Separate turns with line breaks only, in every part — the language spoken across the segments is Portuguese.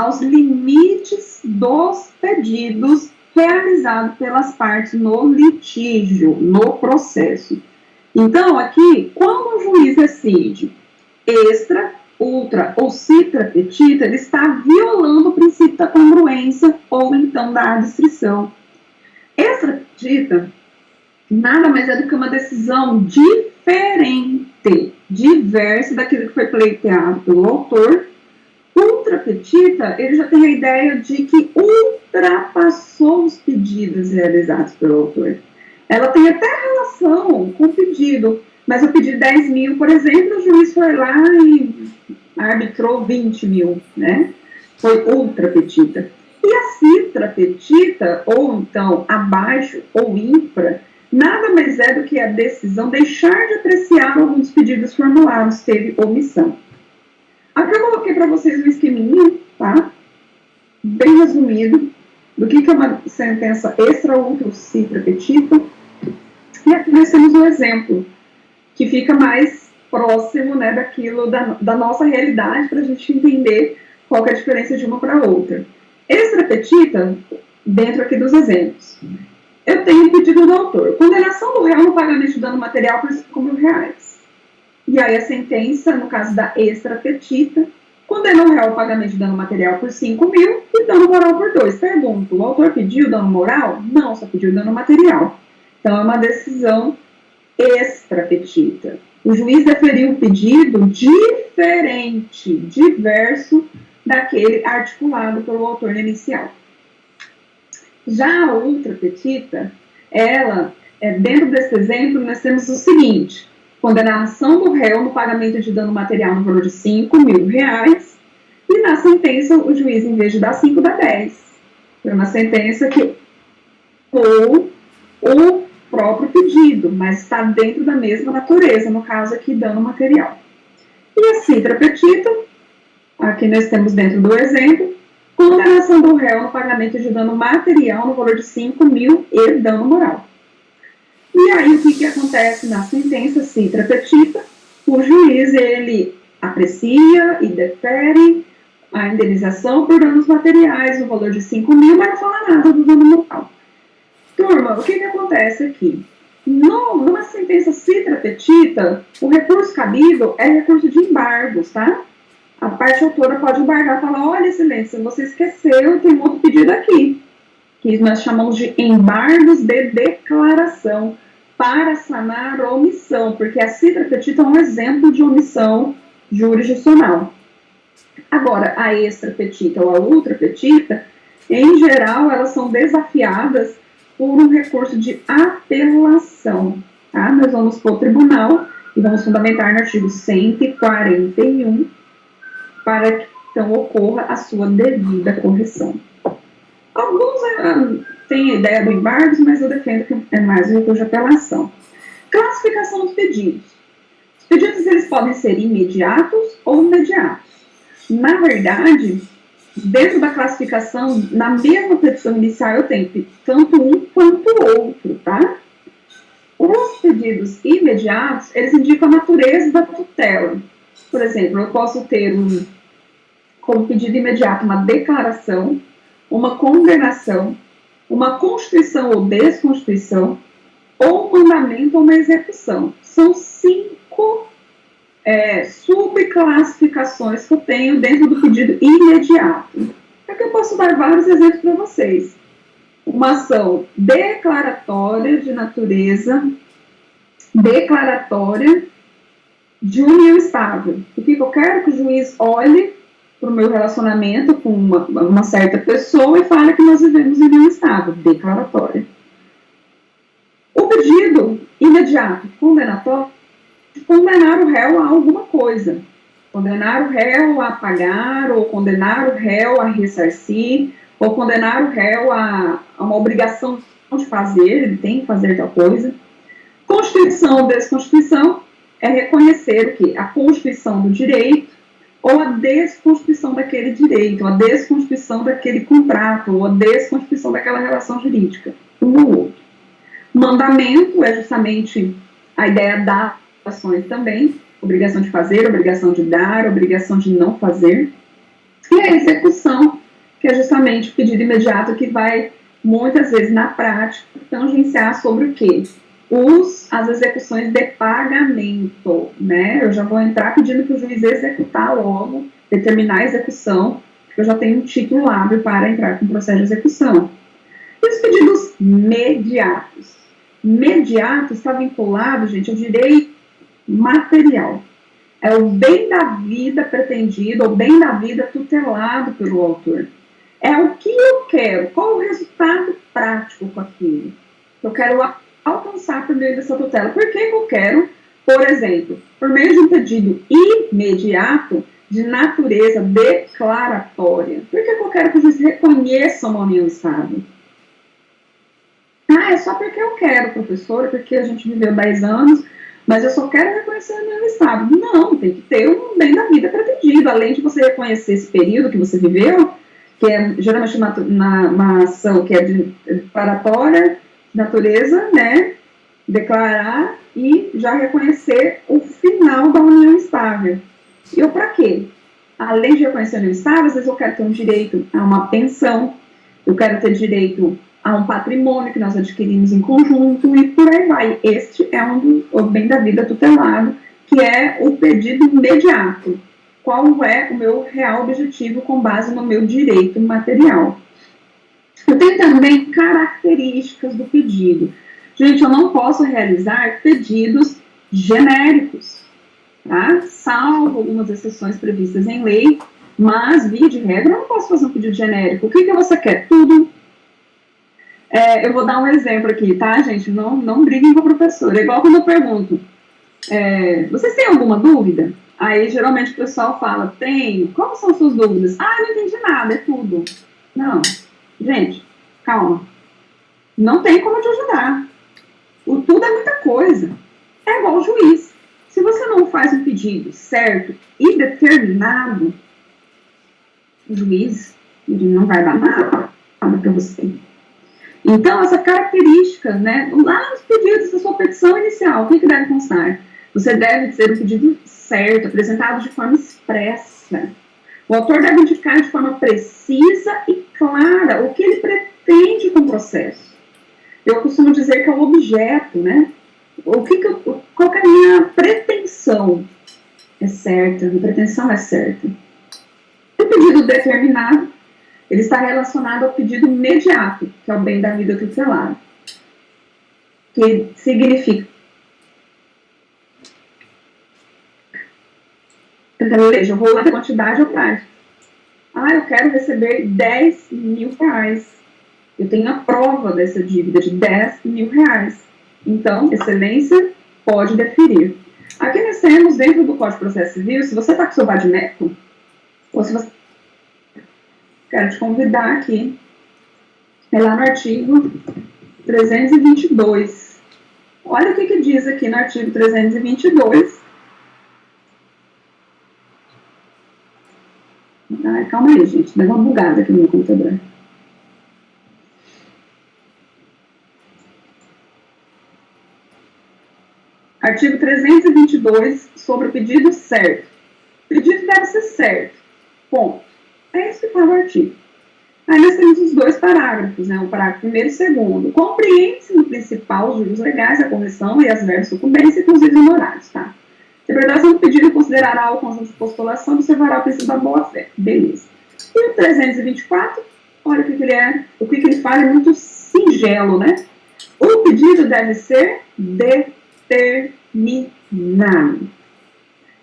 aos limites dos pedidos realizados pelas partes no litígio, no processo. Então, aqui, quando o juiz decide extra, ultra ou citra petita, ele está violando o princípio da congruência ou então da adstrição. Extra petita nada mais é do que uma decisão diferente, diversa daquilo que foi pleiteado pelo autor. Ultra petita, ele já tem a ideia de que ultrapassou os pedidos realizados pelo autor. Ela tem até relação com o pedido, mas eu pedi 10 mil, por exemplo, o juiz foi lá e arbitrou 20 mil, né? Foi ultra petita. E a citra petita, ou então abaixo ou infra, nada mais é do que a decisão deixar de apreciar alguns pedidos formulados, teve omissão. Aqui eu coloquei para vocês um esqueminha, tá? Bem resumido, do que é uma sentença extra, ultra, citra petita. E aqui nós temos um exemplo, que fica mais próximo, né, daquilo, da nossa realidade, para a gente entender qual que é a diferença de uma para outra. Extra petita, dentro aqui dos exemplos. Eu tenho um pedido do autor. Condenação do réu no pagamento de dano material por R$5.000. E aí a sentença, no caso da extra petita, condenou o réu ao pagamento de dano material por 5 mil e dano moral por 2. Pergunto, o autor pediu dano moral? Não, só pediu dano material. Então, é uma decisão extra petita. O juiz deferiu o pedido diferente, diverso daquele articulado pelo autor inicial. Já a ultra petita, ela, dentro desse exemplo, nós temos o seguinte: condenação do réu no pagamento de dano material no valor de R$5.000, e na sentença o juiz, em vez de dar 5, dá 10. Foi uma sentença que ou o próprio pedido, mas está dentro da mesma natureza, no caso aqui, dano material. E a citra petita, aqui nós temos dentro do exemplo, condenação do réu no pagamento de dano material no valor de 5 mil e dano moral. E aí, o que acontece na sentença citra petita? O juiz, ele aprecia e defere a indenização por danos materiais no valor de 5 mil, mas não fala nada do dano moral. Turma, o que acontece aqui? Numa sentença citra petita, o recurso cabível é recurso de embargos, tá? A parte autora pode embargar e falar: olha, excelência, você esqueceu, tem um outro pedido aqui, que nós chamamos de embargos de declaração, para sanar a omissão, porque a citra petita é um exemplo de omissão jurisdicional. Agora, a extra petita ou a ultra petita, em geral, elas são desafiadas por um recurso de apelação. Tá? Nós vamos para o tribunal e vamos fundamentar no artigo 141 para que, então, ocorra a sua devida correção. Alguns têm a ideia do embargos, mas eu defendo que é mais um recurso de apelação. Classificação dos pedidos. Os pedidos, eles podem ser imediatos ou imediatos. Na verdade, dentro da classificação, na mesma petição inicial, eu tenho tanto um quanto o outro, tá? Os pedidos imediatos, eles indicam a natureza da tutela. Por exemplo, eu posso ter como pedido imediato uma declaração, uma condenação, uma constituição ou desconstituição, ou um mandamento ou uma execução. São 5 subclassificações que eu tenho dentro do pedido imediato. Aqui eu posso dar vários exemplos para vocês. Uma ação declaratória de natureza declaratória de união estável. O que eu quero que o juiz olhe para o meu relacionamento com uma certa pessoa e fale que nós vivemos em união estável, declaratória. O pedido imediato, condenatório, condenar o réu a alguma coisa. Condenar o réu a pagar, ou condenar o réu a ressarcir, ou condenar o réu a uma obrigação de fazer, ele tem que fazer tal coisa. Constituição ou desconstituição é reconhecer o quê? A constituição do direito, ou a desconstituição daquele direito, ou a desconstituição daquele contrato, ou a desconstituição daquela relação jurídica, um ou outro. Mandamento é justamente a ideia das ações também, obrigação de fazer, obrigação de dar, obrigação de não fazer. E a execução, que é justamente o pedido imediato que vai, muitas vezes, na prática, tangenciar sobre o quê? As execuções de pagamento, né? Eu já vou entrar pedindo para o juiz executar logo, determinar a execução, porque eu já tenho um título hábil para entrar com o processo de execução. E os pedidos mediatos? Mediato está vinculado, gente, ao direito material. É o bem da vida pretendido, o bem da vida tutelado pelo autor. É o que eu quero, qual o resultado prático com aquilo que eu quero alcançar por meio dessa tutela. Por que eu quero, por exemplo, por meio de um pedido imediato de natureza declaratória? Por que eu quero que o juiz reconheça uma união estável? Ah, é só porque eu quero, professora, porque a gente viveu 10 anos, mas eu só quero reconhecer a união estável. Não, tem que ter um bem da vida pretendido, além de você reconhecer esse período que você viveu, que é geralmente uma ação que é declaratória, natureza, né, declarar e já reconhecer o final da união estável. E eu para quê? Além de reconhecer a união estável, às vezes eu quero ter um direito a uma pensão, eu quero ter direito a um patrimônio que nós adquirimos em conjunto e por aí vai. Este é o bem da vida tutelado, que é o pedido imediato. Qual é o meu real objetivo com base no meu direito material? Eu tenho também características do pedido. Gente, eu não posso realizar pedidos genéricos, tá? Salvo algumas exceções previstas em lei, mas, via de regra, eu não posso fazer um pedido genérico. O que você quer? Tudo. Eu vou dar um exemplo aqui, tá, gente? Não briguem com a professora. É igual quando eu pergunto, vocês têm alguma dúvida? Aí, geralmente, o pessoal fala, tenho. Quais são as suas dúvidas? Ah, eu não entendi nada, é tudo. Não. Gente, calma. Não tem como te ajudar. O tudo é muita coisa. É igual o juiz. Se você não faz um pedido certo e determinado, o juiz ele não vai dar nada para você. Então, essa característica, né, lá nos pedidos da sua petição inicial, o que deve constar? Você deve ter um pedido certo, apresentado de forma expressa. O autor deve indicar de forma precisa e clara o que ele pretende com o processo. Eu costumo dizer que é o objeto, né? Qual que é a minha pretensão? É certa, a minha pretensão é certa. O pedido determinado, ele está relacionado ao pedido imediato, que é o bem da vida tutelada, que significa, eu vou lá na quantidade ou prática. Ah, eu quero receber 10 mil reais. Eu tenho a prova dessa dívida de 10 mil reais. Então, excelência pode deferir. Aqui nós temos, dentro do Código de Processo Civil, se você está com seu vadimeco, ou se você... Quero te convidar aqui, é lá no artigo 322. Olha o que diz aqui no artigo 322. Calma aí, gente, deu uma bugada aqui no meu computador. Artigo 322, sobre o pedido certo. O pedido deve ser certo. Ponto. É isso que fala o artigo. Aí nós temos os dois parágrafos, né? O parágrafo 1º e 2º. Compreende-se no principal os juros legais, a correção e as verbas sucumbência e inclusive honorários, tá? Interpretação do pedido considerará o conjunto de postulação e observará o princípio da boa-fé. Beleza. E o 324, olha o que ele é, o que ele fala é muito singelo, né? O pedido deve ser determinado.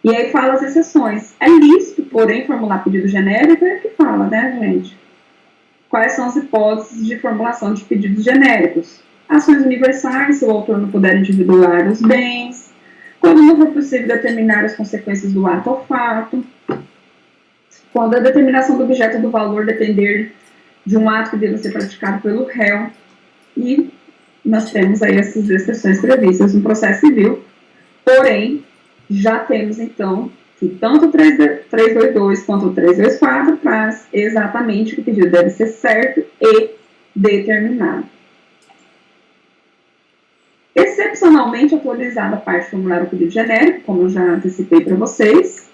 E aí fala as exceções. É lícito, porém, formular pedido genérico, é o que fala, né, gente? Quais são as hipóteses de formulação de pedidos genéricos? Ações universais, se o autor não puder individuar os bens, quando não for possível determinar as consequências do ato ou fato, quando a determinação do objeto do valor depender de um ato que deva ser praticado pelo réu, e nós temos aí essas exceções previstas no processo civil, porém, já temos então que tanto o 322 quanto o 324 traz exatamente que o pedido deve ser certo e determinado. Excepcionalmente atualizada a parte de formular o pedido genérico, como eu já antecipei para vocês.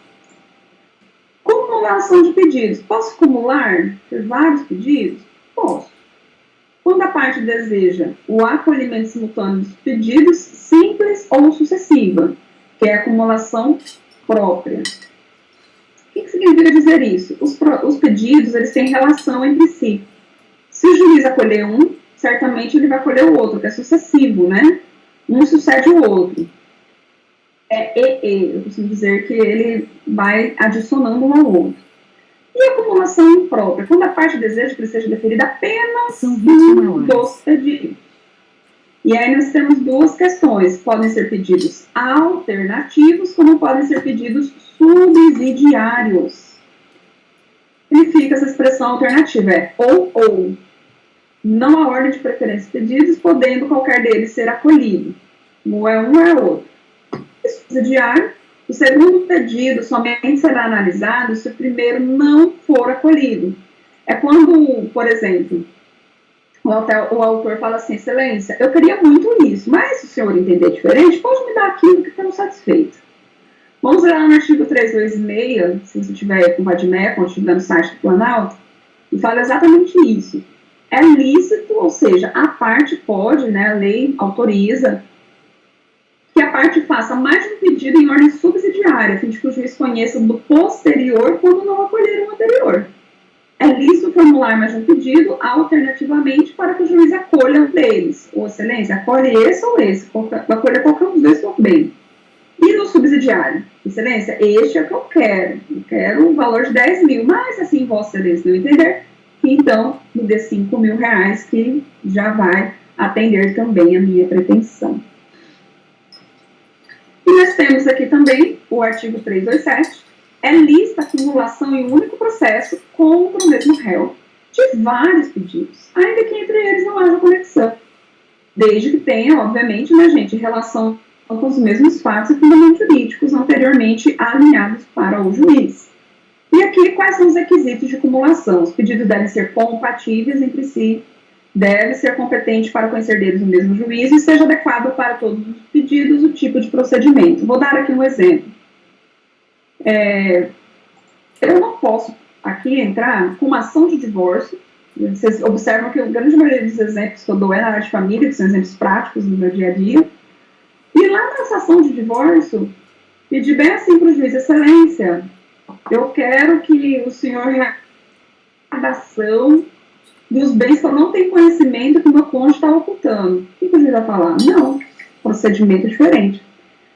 Como Acumulação de pedidos. Posso acumular por vários pedidos? Posso. Quando a parte deseja o acolhimento simultâneo dos pedidos, simples ou sucessiva, que é a acumulação própria. O que significa dizer isso? Os pedidos, eles têm relação entre si. Se o juiz acolher um, certamente ele vai acolher o outro, que é sucessivo, né? Um sucede o outro. Eu costumo dizer que ele vai adicionando um ao outro. E a acumulação imprópria, quando a parte deseja que ele seja deferida apenas um dos pedidos. E aí nós temos duas questões. Podem ser pedidos alternativos, como podem ser pedidos subsidiários. Significa essa expressão alternativa, é ou. Não há ordem de preferência de pedidos, podendo qualquer deles ser acolhido. Não é um, é outro. E subsidiário, o segundo pedido somente será analisado se o primeiro não for acolhido. É quando, por exemplo, o autor fala assim, excelência, eu queria muito isso, mas se o senhor entender diferente, pode me dar aquilo que estamos satisfeitos. Vamos lá no artigo 326, se você tiver com o Vadmec, ou estiver no site do Planalto, e fala exatamente isso. É lícito, ou seja, a parte pode, né, a lei autoriza, que a parte faça mais de um pedido em ordem subsidiária, a fim de que o juiz conheça do posterior quando não acolher o anterior. É lícito formular mais de um pedido, alternativamente, para que o juiz acolha um deles. Ou, excelência, acolhe esse ou esse, acolha qualquer um dos dois por bem. E no subsidiário? Excelência, este é o que eu quero um valor de 10 mil, mas assim, vossa excelência não entender, então me dê 5 mil reais, que já vai atender também a minha pretensão. E nós temos aqui também o artigo 327, é lista a acumulação em um único processo contra o mesmo réu de vários pedidos, ainda que entre eles não haja conexão, desde que tenha, obviamente, né, gente, relação com os mesmos fatos e fundamentos jurídicos anteriormente alinhados para o juiz. E aqui, quais são os requisitos de acumulação? Os pedidos devem ser compatíveis entre si, deve ser competente para conhecer deles o mesmo juízo e seja adequado para todos os pedidos o tipo de procedimento. Vou dar aqui um exemplo. Eu não posso aqui entrar com uma ação de divórcio. Vocês observam que a grande maioria dos exemplos que eu dou é na área de família, que são exemplos práticos no meu dia a dia. E lá nessa ação de divórcio, pedir bem assim para o juiz, excelência, eu quero que o senhor realize a arrecadação dos bens que eu não tenho conhecimento que o meu cônjuge está ocultando. O que o juiz vai falar? Não, procedimento diferente.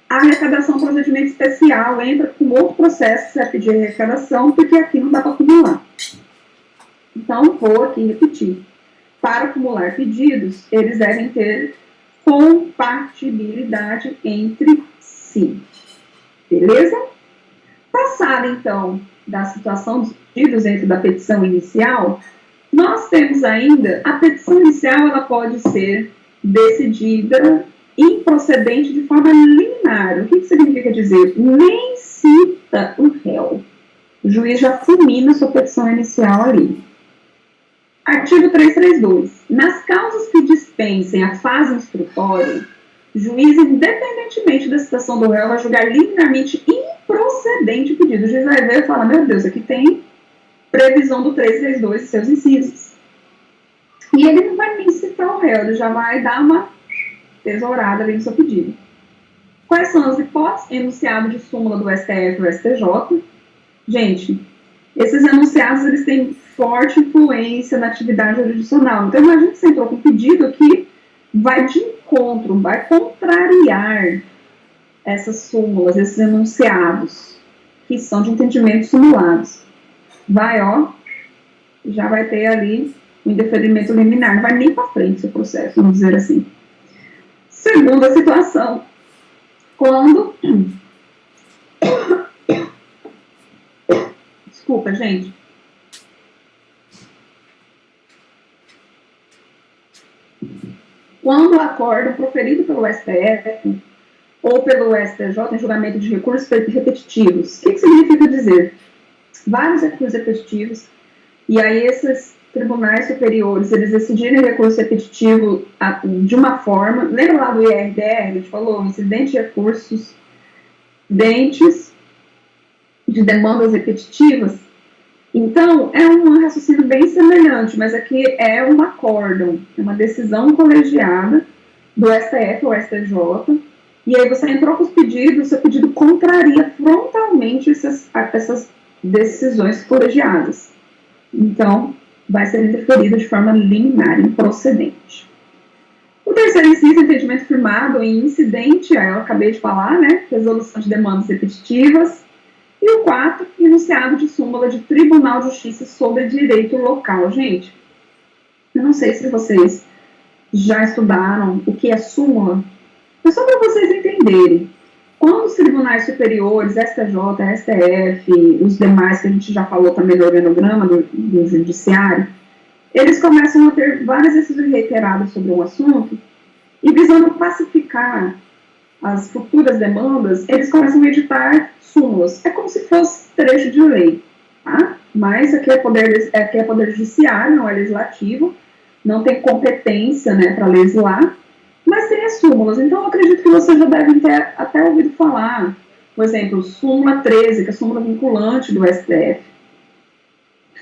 A arrecadação é um procedimento especial, entra com outro processo que você vai pedir arrecadação, porque aqui não dá para acumular. Então, vou aqui repetir. Para acumular pedidos, eles devem ter compatibilidade entre si. Beleza? Passada, então, da situação dos pedidos dentro da petição inicial, nós temos ainda, a petição inicial, ela pode ser decidida improcedente de forma liminar. O que significa dizer? Nem cita o réu. O juiz já fulmina sua petição inicial ali. Artigo 332. Nas causas que dispensem a fase instrutória, o juiz, independentemente da citação do réu, vai julgar liminarmente improcedente o pedido. O juiz vai ver e falar, meu Deus, aqui tem previsão do 332 e seus incisos. E ele não vai nem citar o réu, ele já vai dar uma tesourada ali no seu pedido. Quais são as hipóteses? Enunciado de súmula do STF e do STJ. Gente, esses enunciados, eles têm forte influência na atividade jurisdicional. Então, imagina que você entrou com um pedido que vai de encontro, vai contrariar essas súmulas, esses enunciados, que são de entendimento simulados. Vai, já vai ter ali um indeferimento liminar, não vai nem para frente o seu processo, vamos dizer assim. Segunda situação, quando... Desculpa, gente. Quando o acórdão proferido pelo STF ou pelo STJ em julgamento de recursos repetitivos, o que significa dizer? Vários recursos repetitivos, e aí esses tribunais superiores, eles decidirem recurso repetitivo de uma forma, lembra lá do IRDR, a gente falou, incidente de recursos, dentes de demandas repetitivas, Então, é um raciocínio bem semelhante, mas aqui é um acórdão, é uma decisão colegiada do STF ou STJ, e aí você entrou com os pedidos, seu pedido contraria frontalmente essas decisões colegiadas. Então, vai ser interferido de forma liminar, improcedente. O terceiro inciso, entendimento firmado em incidente, aí eu acabei de falar, né? Resolução de demandas repetitivas. E o 4, enunciado de súmula de Tribunal de Justiça sobre direito local. Gente, eu não sei se vocês já estudaram o que é súmula, mas só para vocês entenderem. Quando os tribunais superiores, STJ, STF, os demais que a gente já falou também do organograma do judiciário, eles começam a ter várias decisões reiteradas sobre um assunto e visando pacificar as futuras demandas, eles começam a editar súmulas. É como se fosse trecho de lei, tá? Mas aqui é poder judiciário, não é legislativo, não tem competência, né, para legislar, mas tem as súmulas. Então, eu acredito que vocês já devem ter até ouvido falar, por exemplo, súmula 13, que é a súmula vinculante do STF.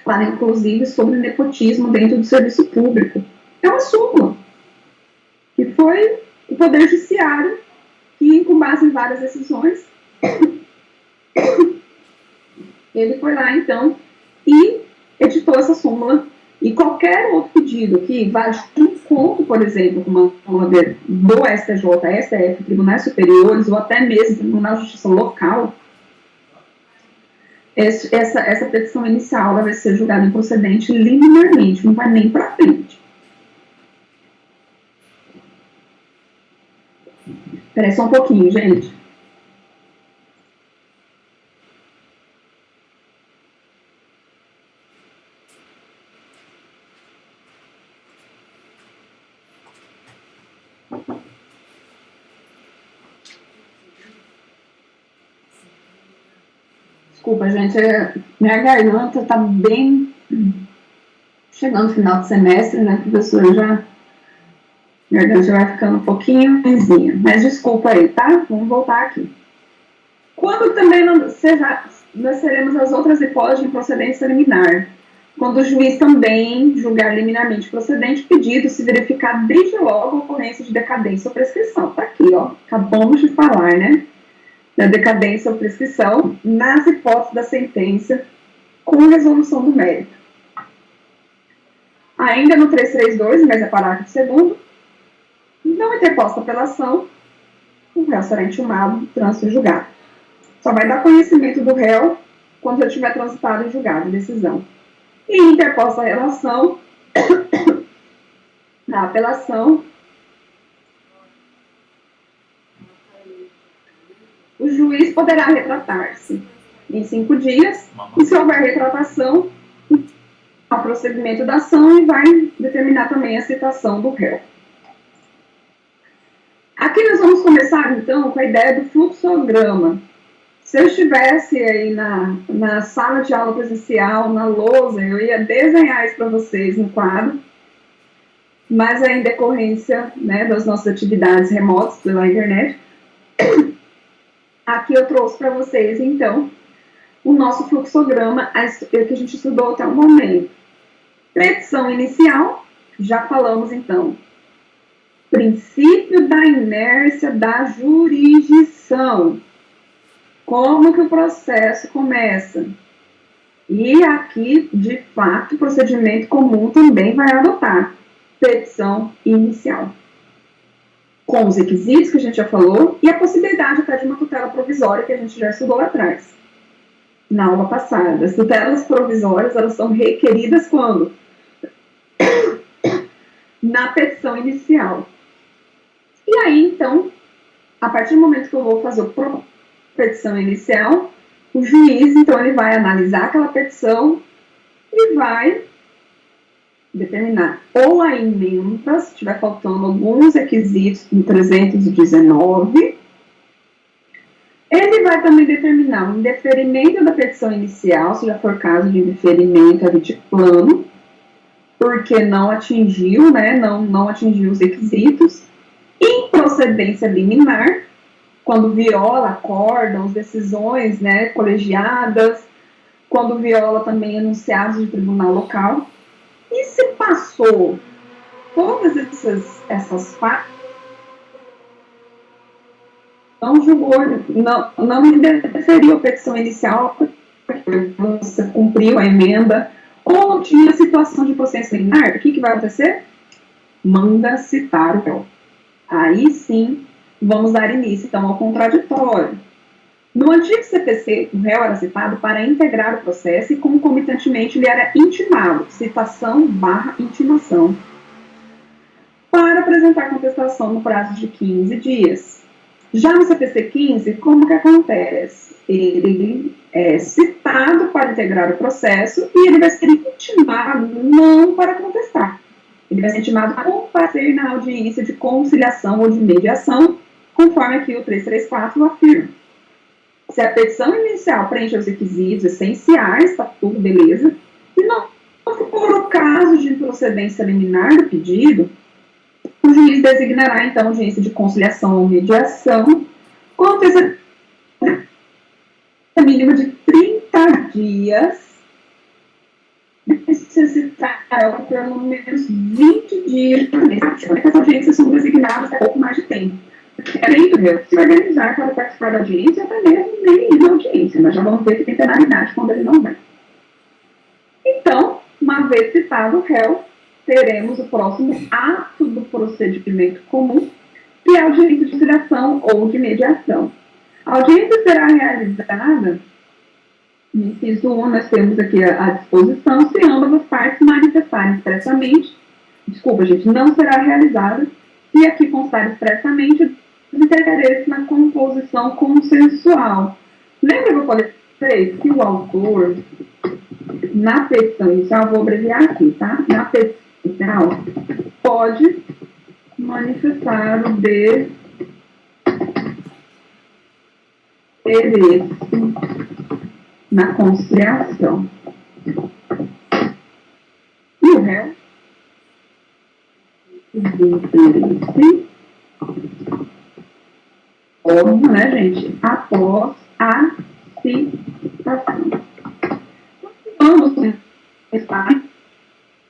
Fala, inclusive, sobre nepotismo dentro do serviço público. É uma súmula, que foi o Poder Judiciário que, com base em várias decisões, ele foi lá, então, e editou essa súmula. E qualquer outro pedido que vá de encontro, por exemplo, com uma súmula do STJ, STF, Tribunais Superiores, ou até mesmo Tribunal de Justiça Local, essa petição inicial ela vai ser julgada improcedente liminarmente, não vai nem para frente. Espera só um pouquinho, gente. Desculpa, gente, minha garganta tá bem... Chegando no final do semestre, né, professor, já... Minha garganta já vai ficando um pouquinho ruimzinha. Mas desculpa aí, tá? Vamos voltar aqui. Quando também nós teremos as outras hipóteses de improcedência liminar. Quando o juiz também julgar liminarmente procedente o pedido, se verificar desde logo a ocorrência de decadência ou prescrição. Tá aqui, ó. Acabamos de falar, né? Da decadência ou prescrição nas hipóteses da sentença com resolução do mérito. Ainda no 332, mas é parágrafo 2º, não interposta apelação, o réu será intimado do trânsito em julgado. Só vai dar conhecimento do réu quando já tiver transitado em julgado, decisão. E interposta a relação da apelação, o juiz poderá retratar-se em 5 dias, e se houver retratação, ao procedimento da ação e vai determinar também a citação do réu. Aqui nós vamos começar, então, com a ideia do fluxograma. Se eu estivesse aí na sala de aula presencial, na lousa, eu ia desenhar isso para vocês no quadro, mas em decorrência, né, das nossas atividades remotas pela internet, aqui eu trouxe para vocês, então, o nosso fluxograma, que a gente estudou até o momento. Petição inicial, já falamos, então. Princípio da inércia da jurisdição. Como que o processo começa? E aqui, de fato, o procedimento comum também vai adotar petição inicial. Com os requisitos que a gente já falou e a possibilidade até de uma tutela provisória que a gente já estudou lá atrás, na aula passada. As tutelas provisórias, elas são requeridas quando? Na petição inicial. E aí, então, a partir do momento que eu vou fazer a petição inicial, o juiz, então, ele vai analisar aquela petição e vai determinar ou a emenda, se estiver faltando alguns requisitos no 319, ele vai também determinar o indeferimento da petição inicial, se já for caso de indeferimento a de plano, porque não atingiu, né, não atingiu os requisitos, improcedência liminar, quando viola acórdãos, decisões, né, colegiadas, quando viola também enunciados de tribunal local. E se passou todas essas fatos, não julgou, não indeferiu a petição inicial, porque você cumpriu a emenda, ou não tinha situação de procedimento liminar, o que vai acontecer? Manda citar o réu. Aí sim, vamos dar início, então, ao contraditório. No antigo CPC, o réu era citado para integrar o processo e, concomitantemente, lhe era intimado, citação/intimação, para apresentar contestação no prazo de 15 dias. Já no CPC 15, como que acontece? Ele é citado para integrar o processo e ele vai ser intimado não para contestar. Ele vai ser intimado a comparecer na audiência de conciliação ou de mediação, conforme aqui o 334 afirma. Se a petição inicial preenche os requisitos essenciais, está tudo beleza, e não for o caso de improcedência liminar do pedido, o juiz designará, então, audiência de conciliação ou mediação, com antecedência mínima de 30 dias, necessitará pelo menos 20 dias de as audiências são designadas há pouco mais de tempo. Além do réu se organizar para participar da audiência, até mesmo nem ir na audiência, mas já vamos ver que tem penalidade quando ele não vai. Então, uma vez citado o réu, teremos o próximo ato do procedimento comum, que é a audiência de conciliação ou de mediação. A audiência será realizada, no inciso 1, nós temos aqui à disposição, se ambas as partes manifestarem expressamente, não será realizada, se aqui constar expressamente os interesses na composição consensual. Lembra que eu falei que o autor, na petição inicial, vou abreviar aqui, tá? Na petição inicial, pode manifestar o interesse na conciliação. E o réu, interesse, óbvio, né, gente? Após a citação. Ambos estarem,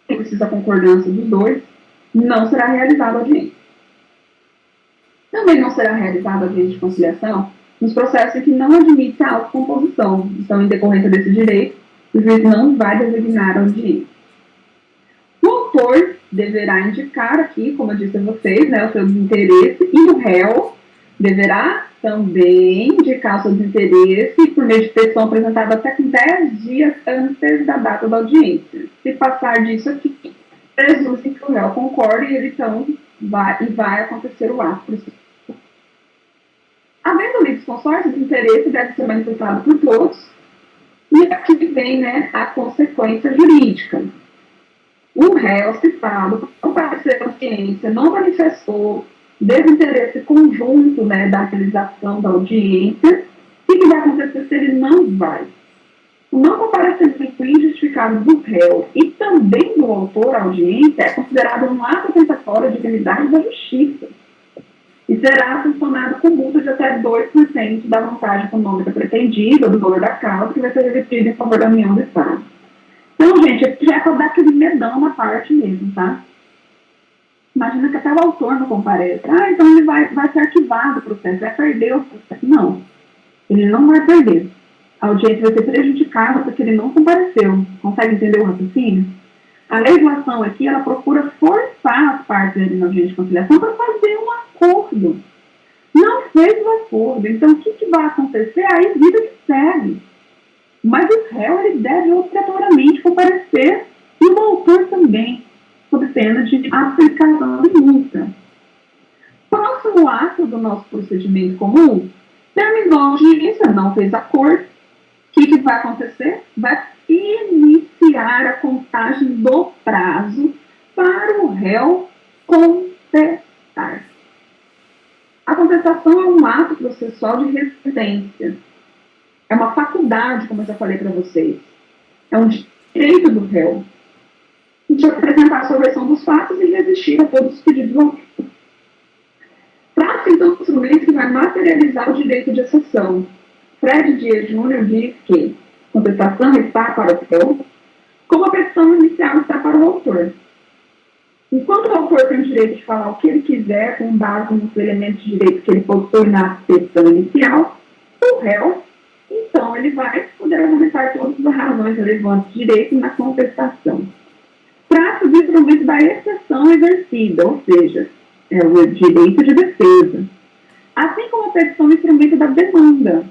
precisa da concordância dos dois, não será realizada a audiência. Também não será realizada a audiência de conciliação nos processos em que não admite a autocomposição. Então, em decorrência desse direito, o juiz não vai designar a audiência. O autor deverá indicar aqui, como eu disse a vocês, né, o seu desinteresse, e o réu deverá também indicar o seu desinteresse por meio de petição apresentada até com 10 dias antes da data da audiência. Se passar disso aqui, presume-se que o réu concorde e ele, então, vai acontecer o ato. Havendo lides consórcio, o interesse deve ser manifestado por todos, e aqui vem, né, a consequência jurídica. O réu citado, ao parecer da ciência, não manifestou desinteresse conjunto, né, da realização da audiência. O que vai acontecer se ele não vai? O não comparecimento injustificado do réu e também do autor à audiência é considerado um ato tentatório de dignidade da justiça e será sancionado com multa de até 2% da vantagem econômica pretendida, do valor da causa, que vai ser revertida em favor da União do Estado. Então, gente, aqui já é para dar aquele medão na parte mesmo, tá? Imagina que até o autor não comparece. Ah, então ele vai ser arquivado o processo, vai perder o processo. Não, ele não vai perder. A audiência vai ser prejudicada porque ele não compareceu. Consegue entender o raciocínio? A legislação aqui, ela procura forçar as partes ali na audiência de conciliação para fazer um acordo. Não fez o acordo. Então, o que vai acontecer? Aí, vida que segue. Mas o réu, ele deve obrigatoriamente comparecer e o autor também, sob pena de aplicação de multa. Próximo ato do nosso procedimento comum, terminou a audiência, não fez acordo. O que vai acontecer? Vai iniciar a contagem do prazo para o réu contestar. A contestação é um ato processual de resistência. É uma faculdade, como eu já falei para vocês. É um direito do réu de apresentar a sua versão dos fatos e resistir a todos os pedidos do autor. Trata-se, então, do instrumento que vai materializar o direito de exceção. Fred Dias Júnior diz que, contestação está para o réu, como a petição inicial está para o autor. Enquanto o autor tem o direito de falar o que ele quiser com base nos elementos de direito que ele possui na petição inicial, o réu, então, ele vai poder argumentar todas as razões relevantes de direito na contestação. Trata do instrumento da exceção exercida, ou seja, é o direito de defesa. Assim como a petição é o instrumento da demanda,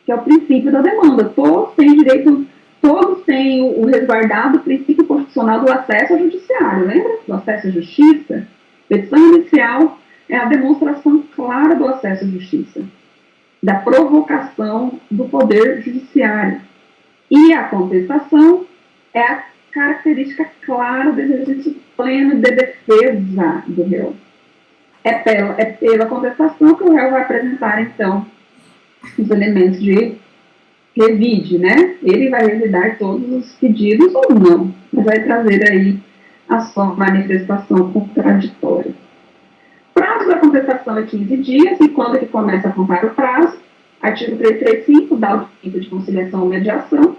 que é o princípio da demanda. Todos têm direito, todos têm o resguardado princípio constitucional do acesso ao judiciário, lembra? Do acesso à justiça. Petição inicial é a demonstração clara do acesso à justiça, da provocação do poder judiciário. E a contestação é a característica clara do exercício pleno de defesa do réu. É pela contestação que o réu vai apresentar, então, os elementos de revide, né? Ele vai revidar todos os pedidos ou não, mas vai trazer aí a sua manifestação contraditória. O prazo da contestação é 15 dias, e quando que começa a contar o prazo? Artigo 335 da audiência de conciliação ou mediação.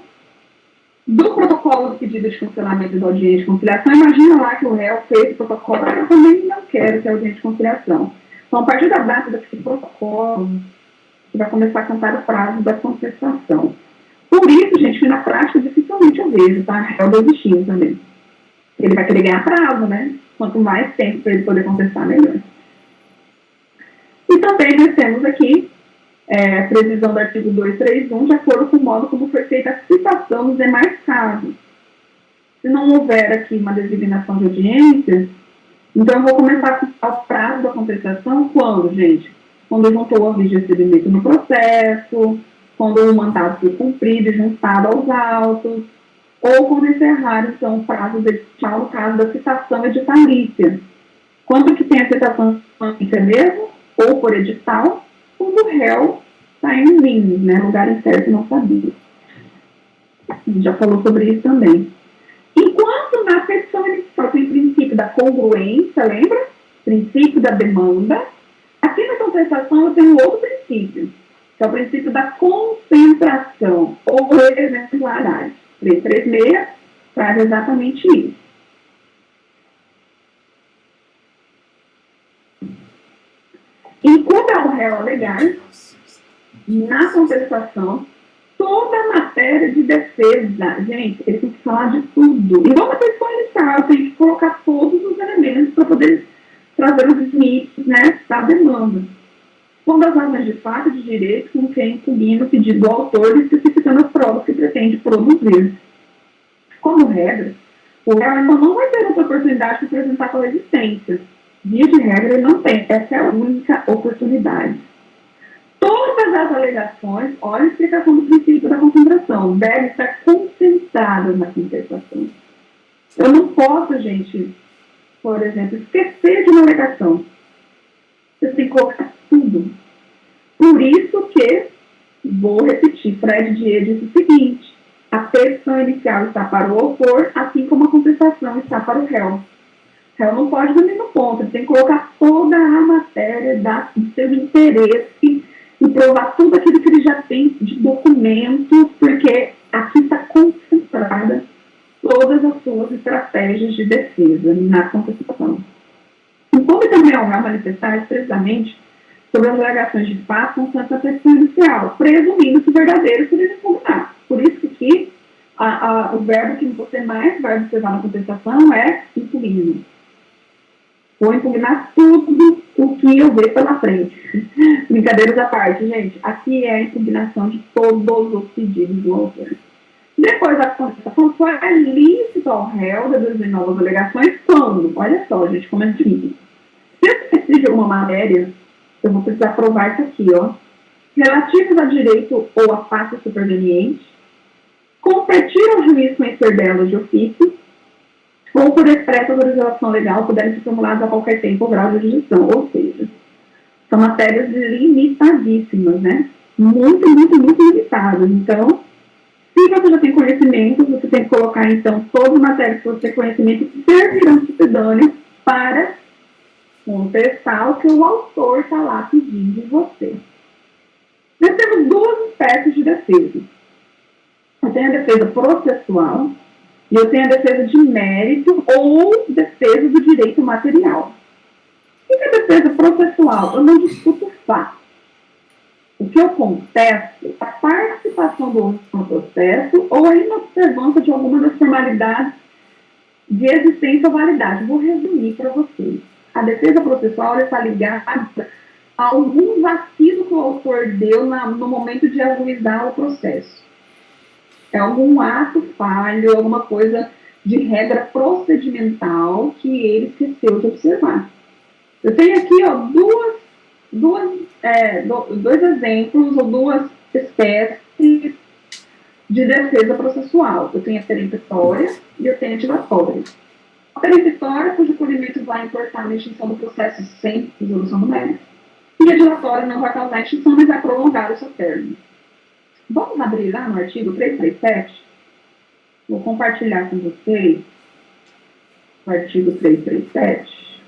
Do protocolo do pedido de cancelamento da audiência de conciliação, imagina lá que o réu fez o protocolo, eu também não quero ter audiência de conciliação. Então, a partir da data desse protocolo, vai começar a contar o prazo da contestação. Por isso, gente, que na prática dificilmente eu vejo, tá? Réu desistindo também. Ele vai querer ganhar prazo, né? Quanto mais tempo para ele poder contestar, melhor. E também nós temos aqui previsão do artigo 231, de acordo com o modo como foi feita a citação nos demais casos. Se não houver aqui uma designação de audiência, então eu vou começar a contar o prazo da contestação quando, gente? Quando juntou o aviso de recebimento no processo, quando o mandado foi cumprido e juntado aos autos, ou quando encerrar, então, o prazo edital, no caso da citação editalícia. Quando que tem a citação editalícia mesmo, ou por edital, quando o réu está em linha, né, lugar incerto não sabia. A gente já falou sobre isso também. Enquanto na petição inicial tem o princípio da congruência, lembra? Princípio da demanda. Aqui na contestação eu tenho outro princípio, que é o princípio da concentração ou exemplaridade. 336 traz exatamente isso. Enquanto ao réu alegar, na contestação, toda a matéria de defesa, gente, ele tem que falar de tudo. Igual na petição inicial, tem que colocar todos os elementos para poder trazer os limites, né, da demanda. Quando as razões de fato e de direito com quem impugna o pedido do autor especificando as provas que pretende produzir. Como regra, o réu ainda não vai ter outra oportunidade de apresentar com a resistência. Via de regra, ele não tem. Essa é a única oportunidade. Todas as alegações, olha a explicação do princípio da concentração, devem estar concentradas na contestação. Eu não posso, gente, por exemplo, esquecer de uma alegação. Você tem que colocar tudo. Por isso que, vou repetir, Fred Dier disse o seguinte: a petição inicial está para o autor, assim como a contestação está para o réu. O réu não pode dormir no ponto, ele tem que colocar toda a matéria do seu interesse e provar tudo aquilo que ele já tem de documentos, porque aqui está concentrada todas as suas estratégias de defesa na contestação. E como também ao réu manifestar expressamente sobre as alegações de fato constante da petição inicial, presumindo-se verdadeiro se ele impugnar. Por isso que aqui, o verbo que você mais vai observar na contestação é impugno. Vou impugnar tudo o que eu ver pela frente. Brincadeiras à parte, gente. Aqui é a impugnação de todos os pedidos do autor. Depois da contestação, só é lícito ao réu deduzir novas alegações quando? Olha só, gente, como é difícil. Se eu preciso de alguma matéria, eu vou precisar provar isso aqui, ó. Relativos a direito ou a face superveniente, competir ao juiz conhecer delas de ofício, ou por expressa autorização legal, puderem ser formuladas a qualquer tempo ou grau de jurisdição. Ou seja, são matérias limitadíssimas, né? Muito, muito, muito limitadas. Então, se você já tem conhecimento, você tem que colocar, então, todas as matérias que você tem conhecimento que servirão de cidadania para contestar o que o autor está lá pedindo de você. Nós temos duas espécies de defesa. Eu tenho a defesa processual e eu tenho a defesa de mérito ou defesa do direito material. O que é a defesa processual? Eu não discuto o fato. O que eu contesto é a participação do outro no processo ou a inobservância de alguma das formalidades de existência ou validade. Vou resumir para vocês. A defesa processual está ligada a algum vacilo que o autor deu no momento de ajuizar o processo. É algum ato falho, alguma coisa de regra procedimental que ele esqueceu de observar. Eu tenho aqui dois exemplos ou duas espécies de defesa processual. Eu tenho a peremptória e eu tenho a dilatória. A peremptória, cujo polimento vai importar na extinção do processo sem resolução do mérito. E a dilatória não vai causar extinção, mas vai prolongar o seu término. Vamos abrir lá no artigo 337. Vou compartilhar com vocês o artigo 337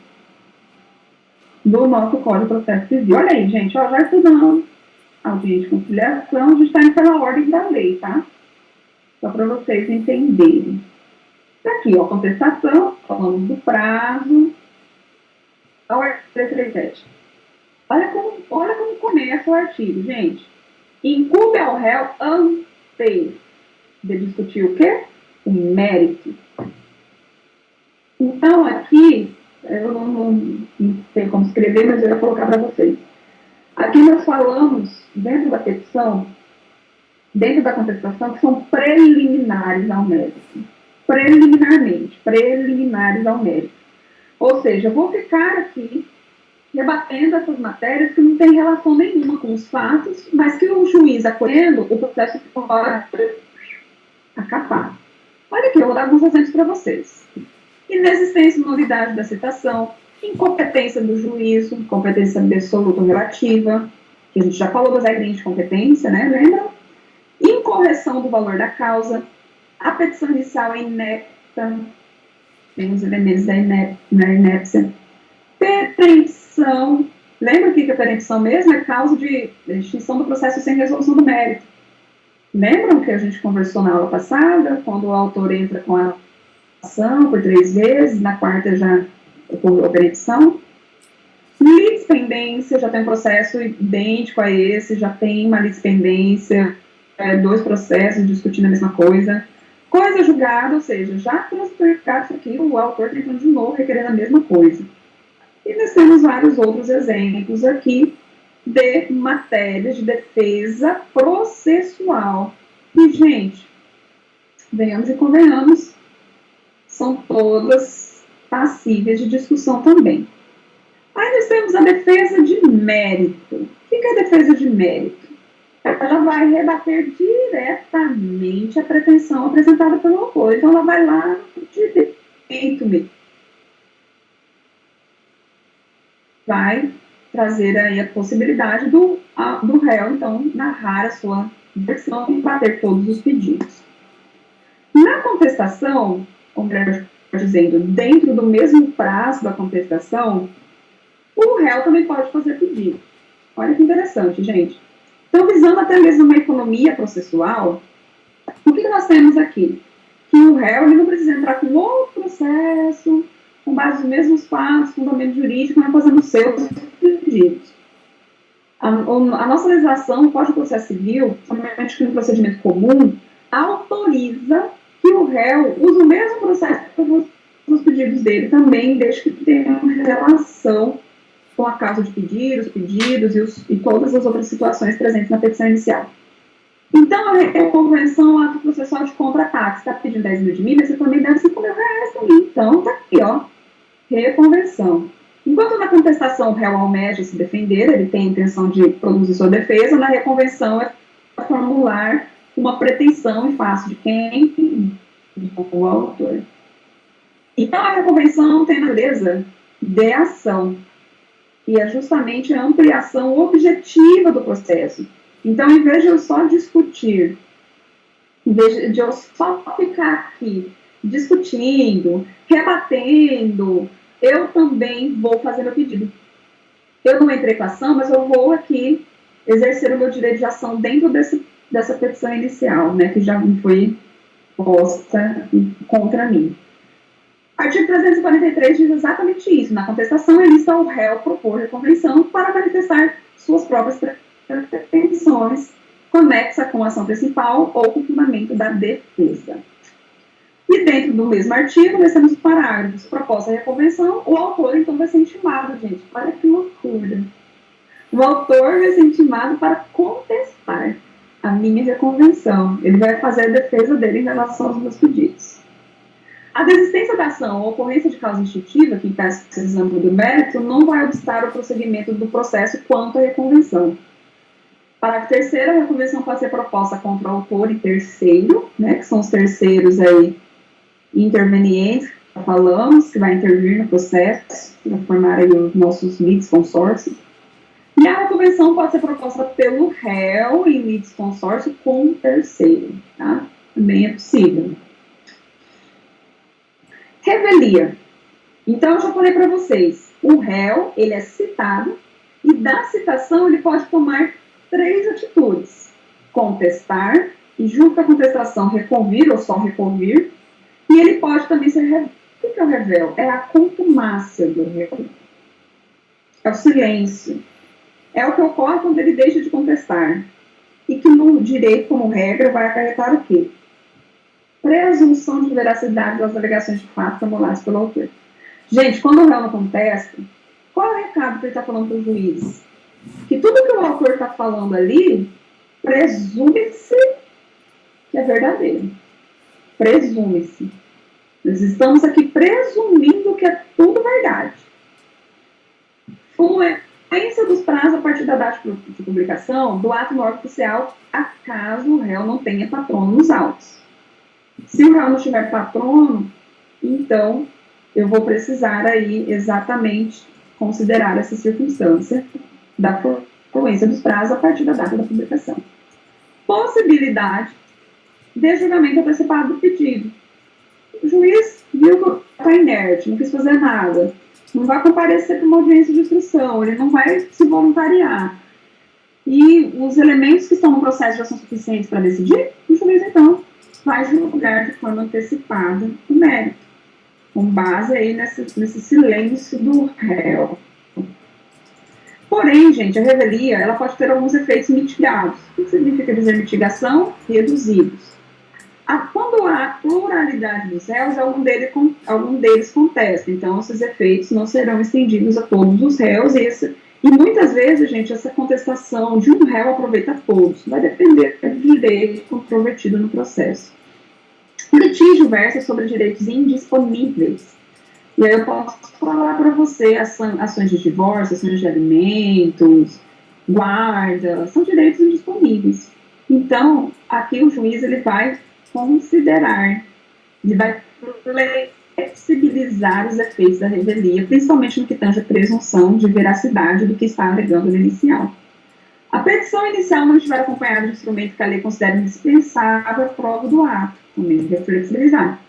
do nosso Código de Processo Civil. Olha aí, gente, já estudamos audiência de conciliação, a gente está indo pela ordem da lei, tá? Só para vocês entenderem. Aqui, ó, contestação, falamos do prazo. Olha o artigo 337. Olha como começa o artigo, gente. Incumbe ao réu antes de discutir o quê? O mérito. Então, aqui, eu não sei como escrever, mas eu vou colocar para vocês. Aqui nós falamos, dentro da petição, dentro da contestação, que são preliminares ao mérito. Preliminares ao mérito. Ou seja, eu vou ficar aqui debatendo essas matérias que não têm relação nenhuma com os fatos, mas que o juiz acolhendo, o processo pode acabar. Olha aqui, eu vou dar alguns exemplos para vocês. Inexistência e nulidade da citação, incompetência do juízo, competência absoluta ou relativa, que a gente já falou das regrinhas de competência, né, lembra? Incorreção do valor da causa, a petição inicial é inepta, tem os elementos da inépcia, perempção, lembra que a perempção mesmo é causa de extinção do processo sem resolução do mérito. Lembram que a gente conversou na aula passada, quando o autor entra com a ação por 3 vezes, na quarta já ocorreu a perempção. Litispendência, já tem um processo idêntico a esse, já tem uma litispendência, 2 processos discutindo a mesma coisa. Coisa julgada, ou seja, já transfercado isso aqui, o autor tentando de novo, requerendo a mesma coisa. E nós temos vários outros exemplos aqui de matérias de defesa processual. E, gente, venhamos e convenhamos, são todas passíveis de discussão também. Aí nós temos a defesa de mérito. O que é a defesa de mérito? Ela vai rebater diretamente a pretensão apresentada pelo autor. Então, ela vai lá no direito mesmo. Vai trazer aí a possibilidade do réu, então, narrar a sua versão e bater todos os pedidos. Na contestação, como eu estou dizendo, dentro do mesmo prazo da contestação, o réu também pode fazer pedido. Olha que interessante, gente. Então, visando até mesmo uma economia processual, o que nós temos aqui? Que o réu ele não precisa entrar com outro processo, com base nos mesmos fatos, fundamento jurídico, mas fazendo seus pedidos. A nossa legislação, o Código de Processo Civil, somente no procedimento comum, autoriza que o réu use o mesmo processo para os pedidos dele também, desde que tenha uma relação com a causa de pedidos e todas as outras situações presentes na petição inicial. Então, a convenção, ato processual de compra-ataque, está pedindo 10 mil de mim, mas você também deve R$5 mil também. Então, está aqui, ó, reconvenção. Enquanto na contestação o réu almeja se defender, ele tem a intenção de produzir sua defesa, na reconvenção é formular uma pretensão em face de quem? O autor. Então, a reconvenção tem natureza de ação, que é justamente a ampliação objetiva do processo. Então, em vez de eu só discutir, em vez de eu só ficar aqui discutindo, rebatendo, eu também vou fazer meu pedido. Eu não entrei com a ação, mas eu vou aqui exercer o meu direito de ação dentro desse dessa petição inicial, né, que já foi posta contra mim. O artigo 343 diz exatamente isso. Na contestação, ele está o réu propor reconvenção para manifestar suas próprias pretensões conexa com a ação principal ou com o fundamento da defesa. E dentro do mesmo artigo, nós temos os parágrafos. Proposta de reconvenção, o autor, então, vai ser intimado, gente. Olha que loucura. O autor vai ser intimado para contestar a minha reconvenção. Ele vai fazer a defesa dele em relação aos meus pedidos. A desistência da ação ou ocorrência de causa instintiva, que está precisando do mérito, não vai obstar o prosseguimento do processo quanto à reconvenção. Parágrafo terceiro, a reconvenção pode ser proposta contra o autor e terceiro, né, que são os terceiros aí intervenientes, que falamos, que vai intervir no processo, que vai formar aí os nossos litisconsórcios. E a reconvenção pode ser proposta pelo réu em litisconsórcio com o terceiro, tá? Também é possível. Revelia. Então, eu já falei para vocês, o réu, ele é citado, e da citação ele pode tomar 3 atitudes: contestar, e junto com a contestação reconvir ou só reconvir, e ele pode também ser revel. O que é o revel? É a contumácia do réu. É o silêncio. É o que ocorre quando ele deixa de contestar. E que no direito, como regra, vai acarretar o quê? Presunção de veracidade das alegações de fato formuladas pelo autor. Gente, quando o réu não contesta, qual é o recado que ele está falando para o juiz? Que tudo que o autor está falando ali, presume-se que é verdadeiro. Presume-se. Nós estamos aqui presumindo que é tudo verdade. Fluência dos prazos a partir da data de publicação do ato no órgão oficial, acaso o réu não tenha patrono nos autos. Se o réu não tiver patrono, então eu vou precisar aí exatamente considerar essa circunstância da fluência dos prazos a partir da data da publicação. Possibilidade de julgamento antecipado do pedido. O juiz viu que está inerte, não quis fazer nada, não vai comparecer para uma audiência de instrução, ele não vai se voluntariar. E os elementos que estão no processo já são suficientes para decidir, o juiz, então, vai julgar de forma antecipada o mérito, com base aí nesse silêncio do réu. Porém, gente, a revelia, ela pode ter alguns efeitos mitigados. O que significa dizer mitigação? Reduzidos. Quando há pluralidade dos réus, algum deles contesta. Então, esses efeitos não serão estendidos a todos os réus. E muitas vezes, gente, essa contestação de um réu aproveita a todos. Vai depender do direito controvertido no processo. O litígio versa sobre direitos indisponíveis. E aí eu posso falar para você ações de divórcio, ações de alimentos, guarda, são direitos indisponíveis. Então, aqui o juiz ele vai considerar, ele vai flexibilizar os efeitos da revelia, principalmente no que tange a presunção de veracidade do que está alegando no inicial. A petição inicial não estiver acompanhada de instrumento que a lei considera indispensável à prova do ato, também vai flexibilizar.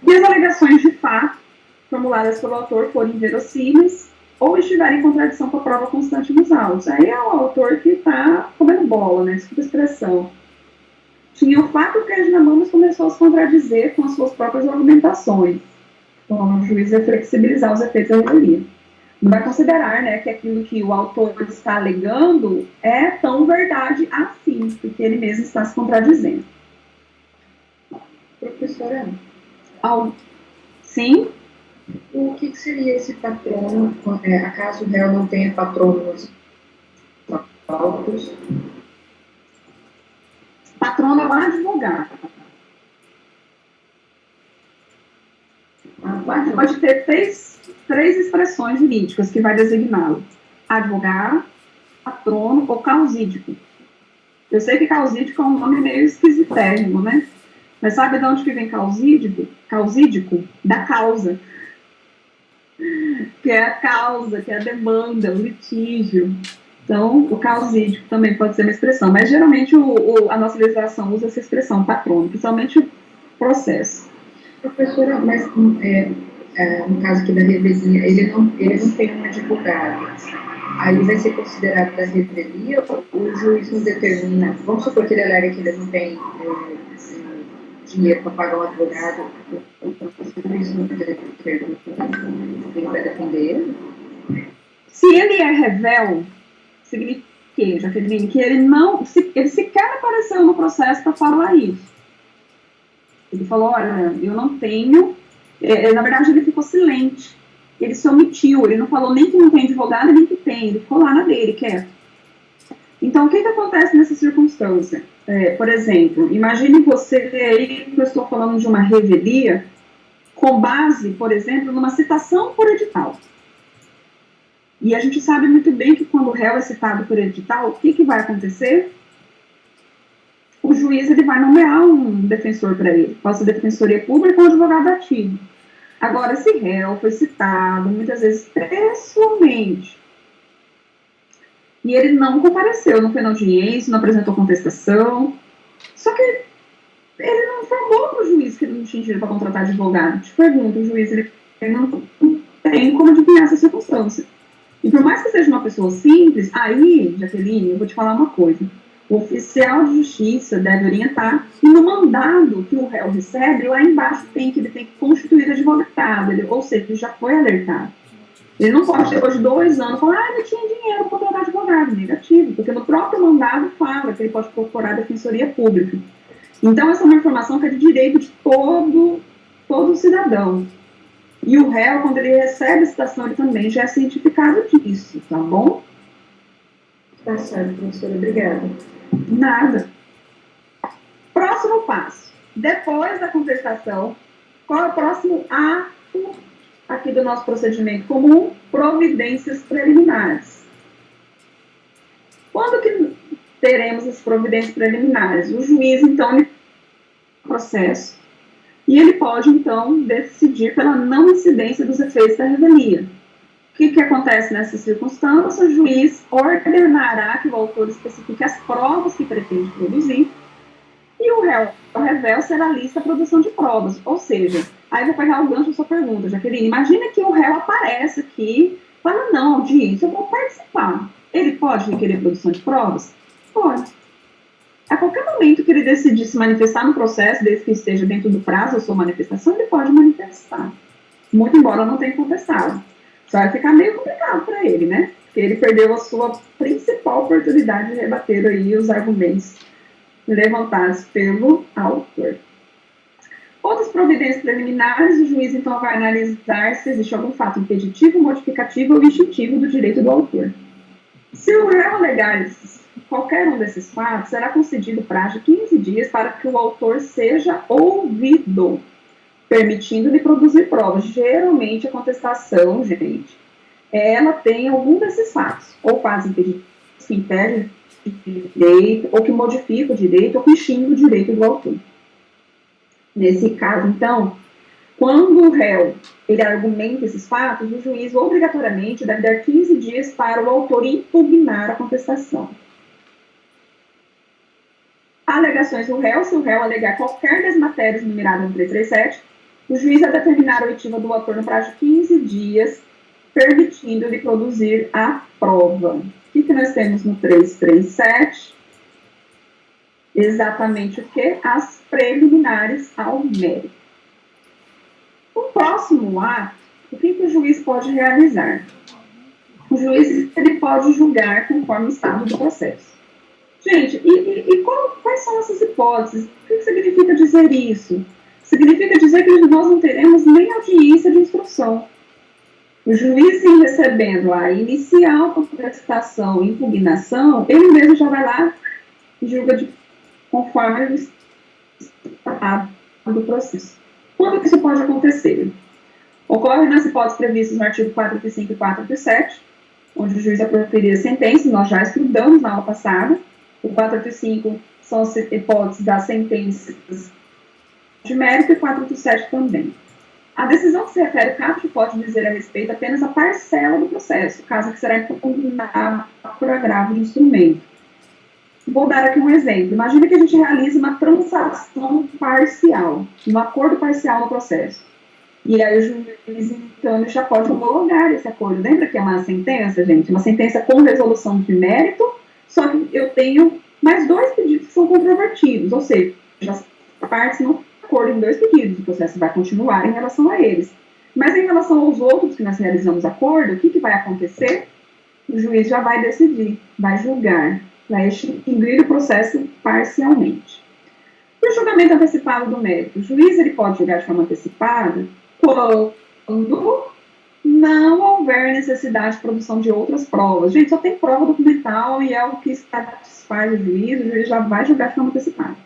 E as alegações de fato formuladas pelo autor forem inverossímeis ou estiverem em contradição com a prova constante nos autos. Aí é o autor que está comendo bola, né? Desculpa a expressão. Tinha o fato que a na mão, mas começou a se contradizer com as suas próprias argumentações. Então, o juiz vai flexibilizar os efeitos da revelia. Não vai considerar, né, que aquilo que o autor está alegando é tão verdade assim, porque ele mesmo está se contradizendo.
Professora,
sim?
O que seria esse patrono, acaso o réu não tenha patrono nos autos?
Patrono é o advogado. Pode ter três expressões jurídicas que vai designá-lo: advogado, patrono ou causídico. Eu sei que causídico é um nome meio esquisitérrimo, né? Mas sabe de onde que vem causídico? Causídico? Da causa. Que é a causa, que é a demanda, o litígio. Então, o causídico também pode ser uma expressão, mas geralmente a nossa legislação usa essa expressão, patrono, principalmente o processo.
Professora, mas no caso aqui da revelia, ele não tem um advogado. aí vai ser considerado da revelia, o juiz não determina, vamos supor que ele alega que ele não tem dinheiro para pagar um advogado, o juiz não determina quem vai defender ele?
Se ele é revel, significa que, Jaqueline, que ele sequer apareceu no processo para falar isso. Ele falou, olha, eu não tenho, na verdade ele ficou silente, ele se omitiu, ele não falou nem que não tem advogado, nem que tem, ele ficou lá na dele, quieto. Então, o que acontece nessa circunstância? Por exemplo, imagine você aí que eu estou falando de uma revelia com base, por exemplo, numa citação por edital. E a gente sabe muito bem que quando o réu é citado por edital, o que vai acontecer? O juiz ele vai nomear um defensor para ele, pode ser defensoria pública ou advogado ativo. Agora, esse réu foi citado, muitas vezes pessoalmente, e ele não compareceu, não foi na audiência, não apresentou contestação, só que ele não informou para o juiz que ele não tinha dinheiro para contratar advogado. Te pergunto, o juiz ele não tem como adivinhar essa circunstância. E por mais que seja uma pessoa simples, aí, Jaqueline, eu vou te falar uma coisa. O oficial de justiça deve orientar, e no mandado que o réu recebe, lá embaixo tem que ele tem que constituir advogado, ou seja, ele já foi alertado. Ele não pode, depois de 2 anos, falar, não tinha dinheiro para contratar advogado, negativo, porque no próprio mandado fala que ele pode procurar a defensoria pública. Então, essa é uma informação que é de direito de todo cidadão. E o réu, quando ele recebe a citação, ele também já é cientificado disso, tá bom?
Tá certo, professora, obrigada.
Nada. Próximo passo. Depois da contestação, qual é o próximo ato aqui do nosso procedimento comum? Providências preliminares. Quando que teremos as providências preliminares? O juiz, então, ele processo, e ele pode, então, decidir pela não incidência dos efeitos da revelia. O que acontece nessa circunstância? O juiz ordenará que o autor especifique as provas que pretende produzir, e o revel será lista a produção de provas. Ou seja, aí vou pegar o gancho da sua pergunta, Jaqueline. Imagina que o réu aparece aqui, fala, não, audiência, eu vou participar. Ele pode requerer produção de provas? Pode. A qualquer momento que ele decidir se manifestar no processo, desde que esteja dentro do prazo da sua manifestação, ele pode manifestar. Muito embora não tenha contestado. Só vai ficar meio complicado para ele, né? Porque ele perdeu a sua principal oportunidade de rebater aí os argumentos levantados pelo autor. Outras providências preliminares, o juiz então vai analisar se existe algum fato impeditivo, modificativo ou extintivo do direito do autor. Se o réu alegar qualquer um desses fatos, será concedido prazo de 15 dias para que o autor seja ouvido, permitindo-lhe produzir provas. Geralmente a contestação, gente, ela tem algum desses fatos, ou faz impeditivo, que impede o direito, ou que modifica o direito, ou que extingue o direito do autor. Nesse caso, então, quando o réu ele argumenta esses fatos, o juiz obrigatoriamente deve dar 15 dias para o autor impugnar a contestação. Alegações do réu: se o réu alegar qualquer das matérias numeradas no 337, o juiz vai determinar a oitiva do autor no prazo de 15 dias, permitindo-lhe produzir a prova. O que nós temos no 337? Exatamente o que? As preliminares ao mérito. O próximo ato, o que o juiz pode realizar? O juiz ele pode julgar conforme o estado do processo. Gente, quais são essas hipóteses? O que significa dizer isso? Significa dizer que nós não teremos nem audiência de instrução. O juiz, em recebendo a inicial contestação e impugnação, ele mesmo já vai lá e julga conforme o estado do processo. Quando que isso pode acontecer? Ocorre nas hipóteses previstas no artigo 485 e 487, onde o juiz apropriaria a sentença, nós já estudamos na aula passada. O 485 são as hipóteses das sentenças de mérito e 487 também. A decisão que se refere ao caput pode dizer a respeito apenas a parcela do processo, caso que será impugnada por agravo de instrumento. Vou dar aqui um exemplo. Imagina que a gente realiza uma transação parcial, um acordo parcial no processo. E aí o juiz, então, já pode homologar esse acordo. Lembra que é uma sentença, gente? Uma sentença com resolução de mérito, só que eu tenho mais 2 pedidos que são controvertidos, ou seja, as partes não acordam em 2 pedidos, o processo vai continuar em relação a eles. Mas em relação aos outros que nós realizamos acordo, o que vai acontecer? O juiz já vai decidir, vai julgar, vai extinguir o processo parcialmente. E o julgamento antecipado do mérito? O juiz ele pode julgar de forma antecipada quando não houver necessidade de produção de outras provas. Gente, só tem prova documental e é o que satisfaz o juiz já vai julgar de forma antecipada.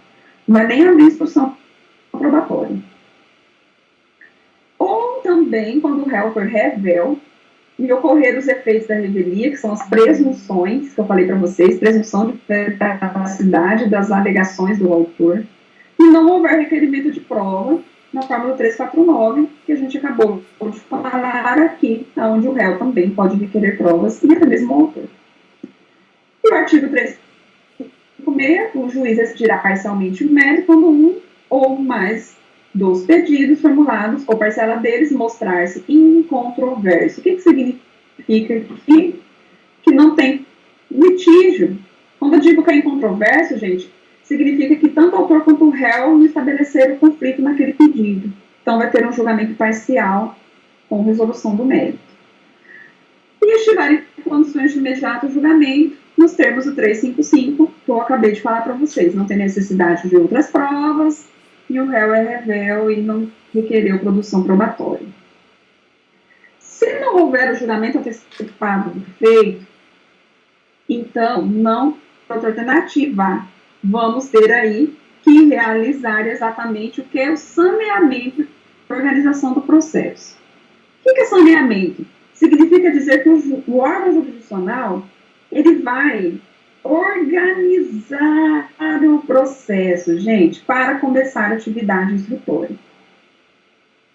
Não vai nem abrir instrução probatória. Ou também quando o réu for rével e ocorrer os efeitos da revelia, que são as presunções, que eu falei para vocês, presunção de veracidade das alegações do autor, e não houver requerimento de prova, na fórmula 349, que a gente acabou de falar aqui, onde o réu também pode requerer provas, e até mesmo o autor. E o artigo 356, o juiz decidirá parcialmente o mérito quando um ou mais dos pedidos formulados, ou parcela deles, mostrar-se incontroverso. O que significa que não tem litígio? Quando eu digo que é incontroverso, gente, significa que tanto o autor quanto o réu não estabeleceram conflito naquele pedido. Então, vai ter um julgamento parcial com resolução do mérito. E estiverem em condições de imediato julgamento, nos termos do 355, que eu acabei de falar para vocês. Não tem necessidade de outras provas, e o réu é revel e não requereu produção probatória. Se não houver o julgamento antecipado do feito, então, não outra alternativa. Vamos ter aí que realizar exatamente o que é o saneamento da organização do processo. O que é saneamento? Significa dizer que o órgão jurisdicional ele vai organizar o processo, gente, para começar a atividade instrutória.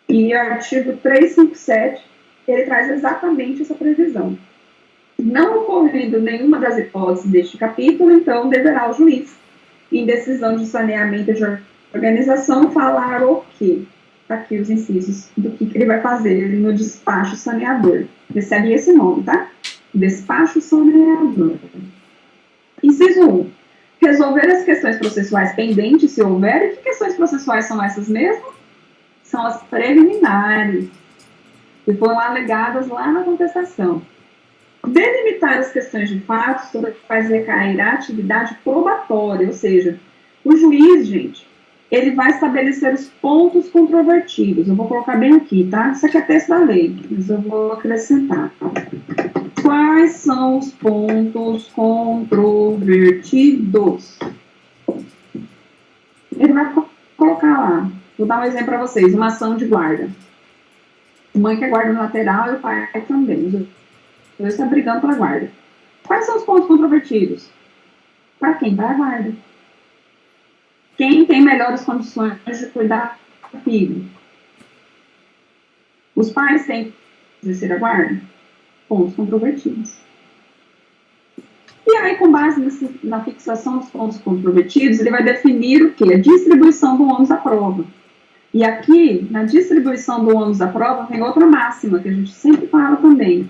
E o artigo 357, ele traz exatamente essa previsão. Não ocorrendo nenhuma das hipóteses deste capítulo, então deverá o juiz, em decisão de saneamento de organização, falar o quê? Aqui os incisos do que ele vai fazer no despacho saneador. Recebe esse nome, tá? Despacho saneador. Inciso 1. Resolver as questões processuais pendentes, se houver. E que questões processuais são essas mesmo? São as preliminares, que foram alegadas lá na contestação. Delimitar as questões de fato sobre as quais recair a atividade probatória, ou seja, o juiz, gente, ele vai estabelecer os pontos controvertidos. Eu vou colocar bem aqui, tá? Isso aqui é texto da lei, mas eu vou acrescentar. Quais são os pontos controvertidos? Ele vai colocar lá. Vou dar um exemplo para vocês. Uma ação de guarda. A mãe quer guarda no lateral e o pai também. Os dois estão brigando pela guarda. Quais são os pontos controvertidos? Para quem? Para a guarda. Quem tem melhores condições de cuidar do filho? Os pais têm que exercer a guarda? Pontos controvertidos. E aí, com base na fixação dos pontos controvertidos, ele vai definir o quê? A distribuição do ônus da prova. E aqui, na distribuição do ônus da prova, tem outra máxima, que a gente sempre fala também.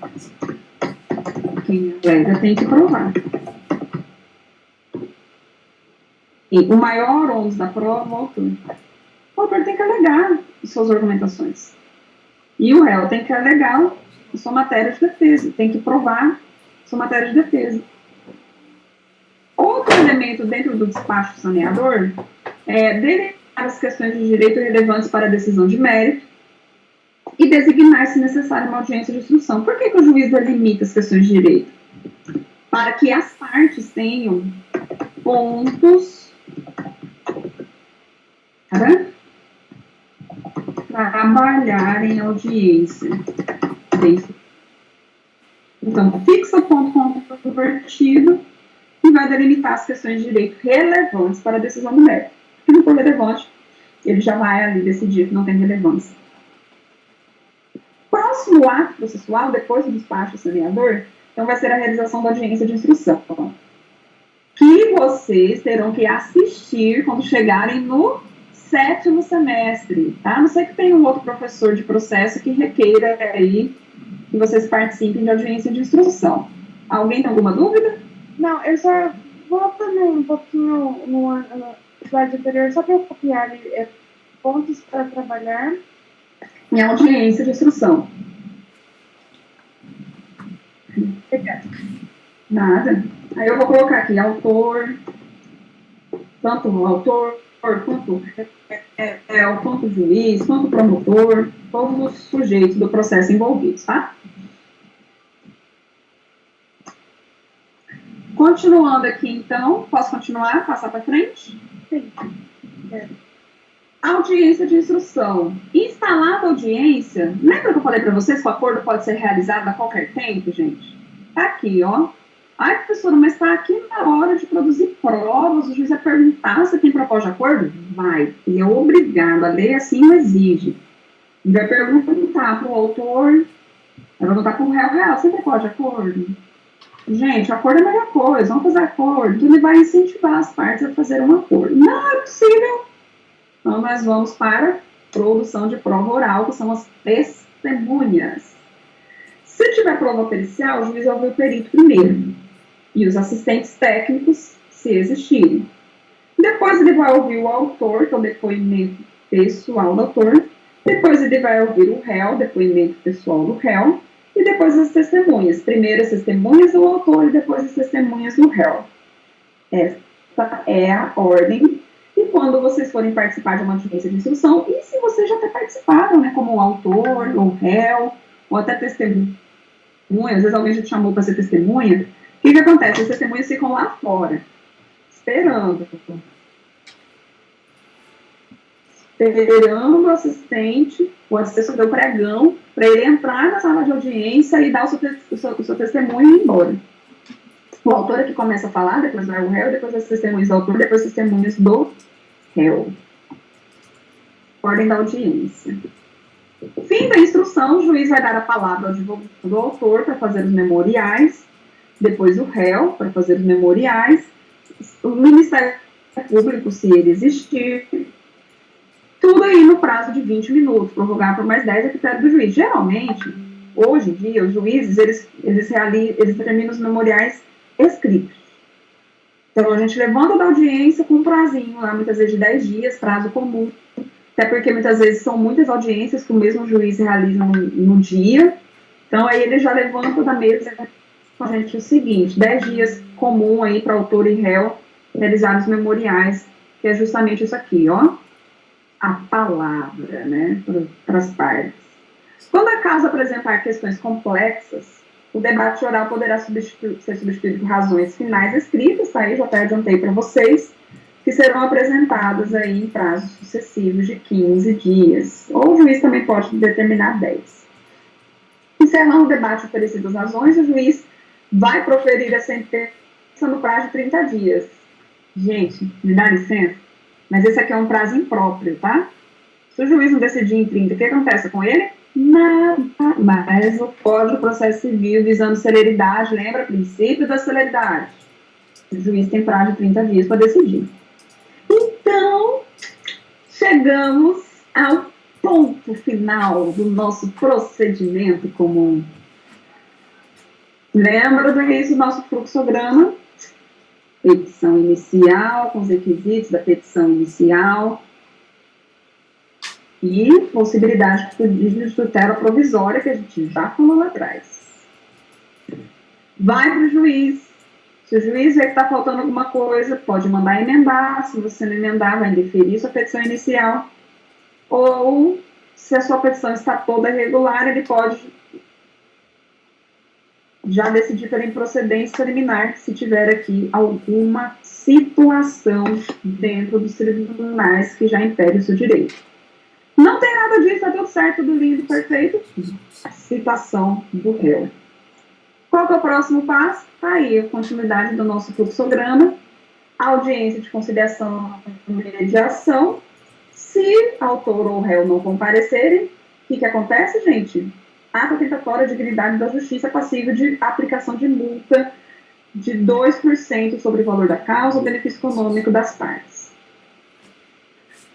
Quem alega tem que provar. E o maior ônus da prova, o autor tem que alegar suas argumentações. E o réu tem que alegar sua matéria de defesa, tem que provar sua matéria de defesa. Outro elemento dentro do despacho saneador é delimitar as questões de direito relevantes para a decisão de mérito e designar, se necessário, uma audiência de instrução. Por que o juiz delimita as questões de direito? Para que as partes tenham pontos para trabalhar em audiência. Então, fixa o ponto controvertido e vai delimitar as questões de direito relevantes para a decisão do mérito. Se não for relevante, ele já vai ali decidir que não tem relevância. Próximo ato processual, depois do despacho saneador, então vai ser a realização da audiência de instrução, que vocês terão que assistir quando chegarem no 7º semestre, tá? A não ser que tenha um outro professor de processo que requeira aí que vocês participem de audiência de instrução. Alguém tem alguma dúvida?
Não, eu só vou também um pouquinho no slide anterior, só para eu copiar ali, pontos para trabalhar.
Em audiência de instrução.
Obrigada.
Nada. Aí eu vou colocar aqui autor, tanto o autor, quanto quanto o juiz, quanto o promotor, todos os sujeitos do processo envolvidos, tá? Continuando aqui, então, posso continuar, passar para frente?
Sim.
Audiência de instrução. Instalada a audiência, lembra que eu falei para vocês que o acordo pode ser realizado a qualquer tempo, gente? Tá aqui, ó. Ai, professora, mas está aqui na hora de produzir provas, o juiz vai perguntar se tem proposta de acordo? Vai, ele é obrigado, a lei assim o exige. Ele vai perguntar para o autor, vai perguntar para o réu, você tem proposta de acordo? Gente, o acordo é a melhor coisa, vamos fazer acordo. Então, ele vai incentivar as partes a fazer um acordo. Não é possível. Então, nós vamos para produção de prova oral, que são as testemunhas. Se tiver prova pericial, o juiz vai ouvir o perito primeiro. E os assistentes técnicos, se existirem. Depois ele vai ouvir o autor, que é o depoimento pessoal do autor. Depois ele vai ouvir o réu, depoimento pessoal do réu. E depois as testemunhas. Primeiro as testemunhas do autor e depois as testemunhas do réu. Essa é a ordem. E quando vocês forem participar de uma audiência de instrução, e se vocês já até participaram, né, como autor, ou réu, ou até testemunha, às vezes alguém já te chamou para ser testemunha, o que acontece? As testemunhas ficam lá fora, esperando o assistente, o assessor do pregão, para ele entrar na sala de audiência e dar o seu testemunho e ir embora. O autor é que começa a falar, depois vai o réu, depois as testemunhas do autor, depois as testemunhas do réu. Ordem da audiência. Fim da instrução, o juiz vai dar a palavra ao advogado do autor para fazer os memoriais, depois o réu para fazer os memoriais, o Ministério Público, se ele existir, tudo aí no prazo de 20 minutos, prorrogar por mais 10 a critério do juiz. Geralmente, hoje em dia, os juízes, eles determinam os memoriais escritos. Então, a gente levanta da audiência com um prazinho, lá, muitas vezes de 10 dias, prazo comum, até porque muitas vezes são muitas audiências que o mesmo juiz realiza no dia. Então, aí ele já levanta da mesa com a gente o seguinte, 10 dias comum aí para autor e réu realizar os memoriais, que é justamente isso aqui, ó, a palavra, né, para as partes. Quando a causa apresentar questões complexas, o debate oral poderá ser substituído por razões finais escritas, tá aí, já até adiantei para vocês, que serão apresentadas aí em prazos sucessivos de 15 dias, ou o juiz também pode determinar 10. Encerrando o debate oferecido as razões, o juiz vai proferir a sentença no prazo de 30 dias. Gente, me dá licença, mas esse aqui é um prazo impróprio, tá? Se o juiz não decidir em 30, o que acontece com ele? Nada, mas o Código de Processo Civil, visando celeridade, lembra? Princípio da celeridade. O juiz tem prazo de 30 dias para decidir. Então, chegamos ao ponto final do nosso procedimento comum. Lembra do início do nosso fluxograma? Petição inicial, com os requisitos da petição inicial e possibilidade de pedido de tutela provisória, que a gente já falou lá atrás. Vai para o juiz. Se o juiz vê que está faltando alguma coisa, pode mandar emendar. Se você não emendar, vai indeferir sua petição inicial. Ou, se a sua petição está toda irregular, ele pode já decidir pela improcedência liminar, se tiver aqui alguma situação dentro dos tribunais que já impede o seu direito. Não tem nada disso, está tudo certo, tudo lindo, perfeito. Citação do réu. Qual que é o próximo passo? Tá aí a continuidade do nosso fluxograma, audiência de conciliação e mediação. Se autor ou réu não comparecerem, o que acontece, gente? Ato tentatório de dignidade da justiça passível de aplicação de multa de 2% sobre o valor da causa ou benefício econômico das partes.